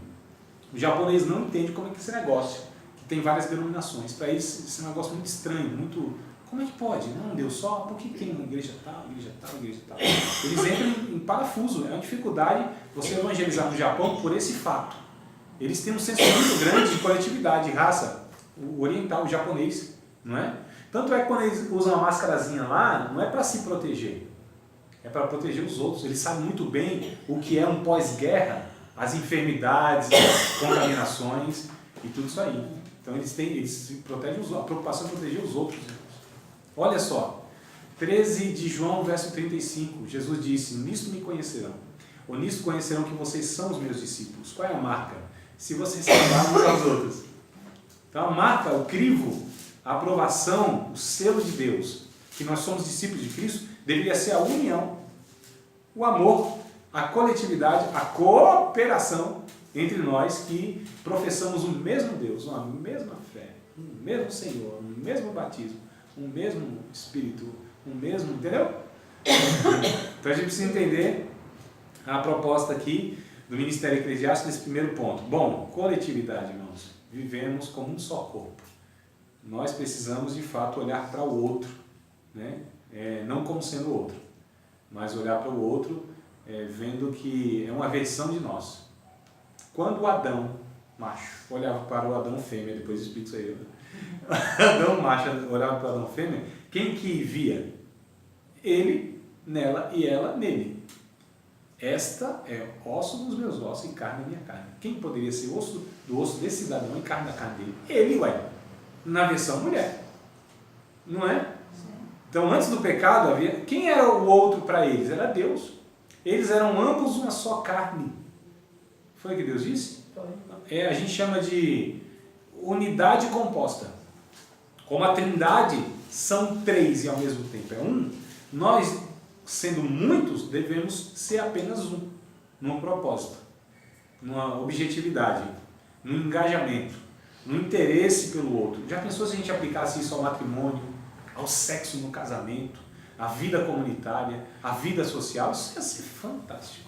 O japonês não entende como é que esse negócio, que tem várias denominações. Para eles, esse é um negócio muito estranho, muito... Como é que pode? Não, Deus só? Por que tem uma igreja tal, igreja tal, igreja tal? Eles entram em parafuso. É uma dificuldade você evangelizar no Japão por esse fato. Eles têm um senso muito grande de coletividade, de raça, o oriental, o japonês, não é? Tanto é que quando eles usam a máscarazinha lá, não é para se proteger, é para proteger os outros. Eles sabem muito bem o que é um pós-guerra, as enfermidades, as contaminações e tudo isso aí. Então eles se protegem os outros, a preocupação é proteger os outros. Olha só, 13 de João, verso 35, Jesus disse, nisto me conhecerão, ou nisto conhecerão que vocês são os meus discípulos. Qual é a marca? Se vocês se amarem uns aos outros. Então a marca, o crivo, a aprovação, o selo de Deus, que nós somos discípulos de Cristo, deveria ser a união, o amor, a coletividade, a cooperação entre nós que professamos o mesmo Deus, uma mesma fé, um mesmo Senhor, um mesmo batismo, um mesmo Espírito, um mesmo, entendeu? Então a gente precisa entender a proposta aqui do Ministério Eclesiástico nesse primeiro ponto. Bom, coletividade, irmãos, vivemos como um só corpo. Nós precisamos de fato olhar para o outro, né? Não como sendo o outro, mas olhar para o outro vendo que é uma versão de nós. Quando o Adão, macho, olhava para o Adão fêmea, depois eu explico isso aí, Adão macho olhava para o Adão fêmea, quem que via? Ele nela e ela nele. Esta é osso dos meus ossos e carne da minha carne. Quem poderia ser osso do osso desse cidadão e carne da carne dele? Ele, na versão mulher. Não é? Então, antes do pecado, havia... Quem era o outro para eles? Era Deus. Eles eram ambos uma só carne. Foi o que Deus disse? Foi. A gente chama de unidade composta. Como a Trindade são três e ao mesmo tempo é um, nós, sendo muitos, devemos ser apenas um, num propósito, numa objetividade, num engajamento, no interesse pelo outro. Já pensou se a gente aplicasse isso ao matrimônio, ao sexo no casamento, à vida comunitária, à vida social? Isso ia ser fantástico.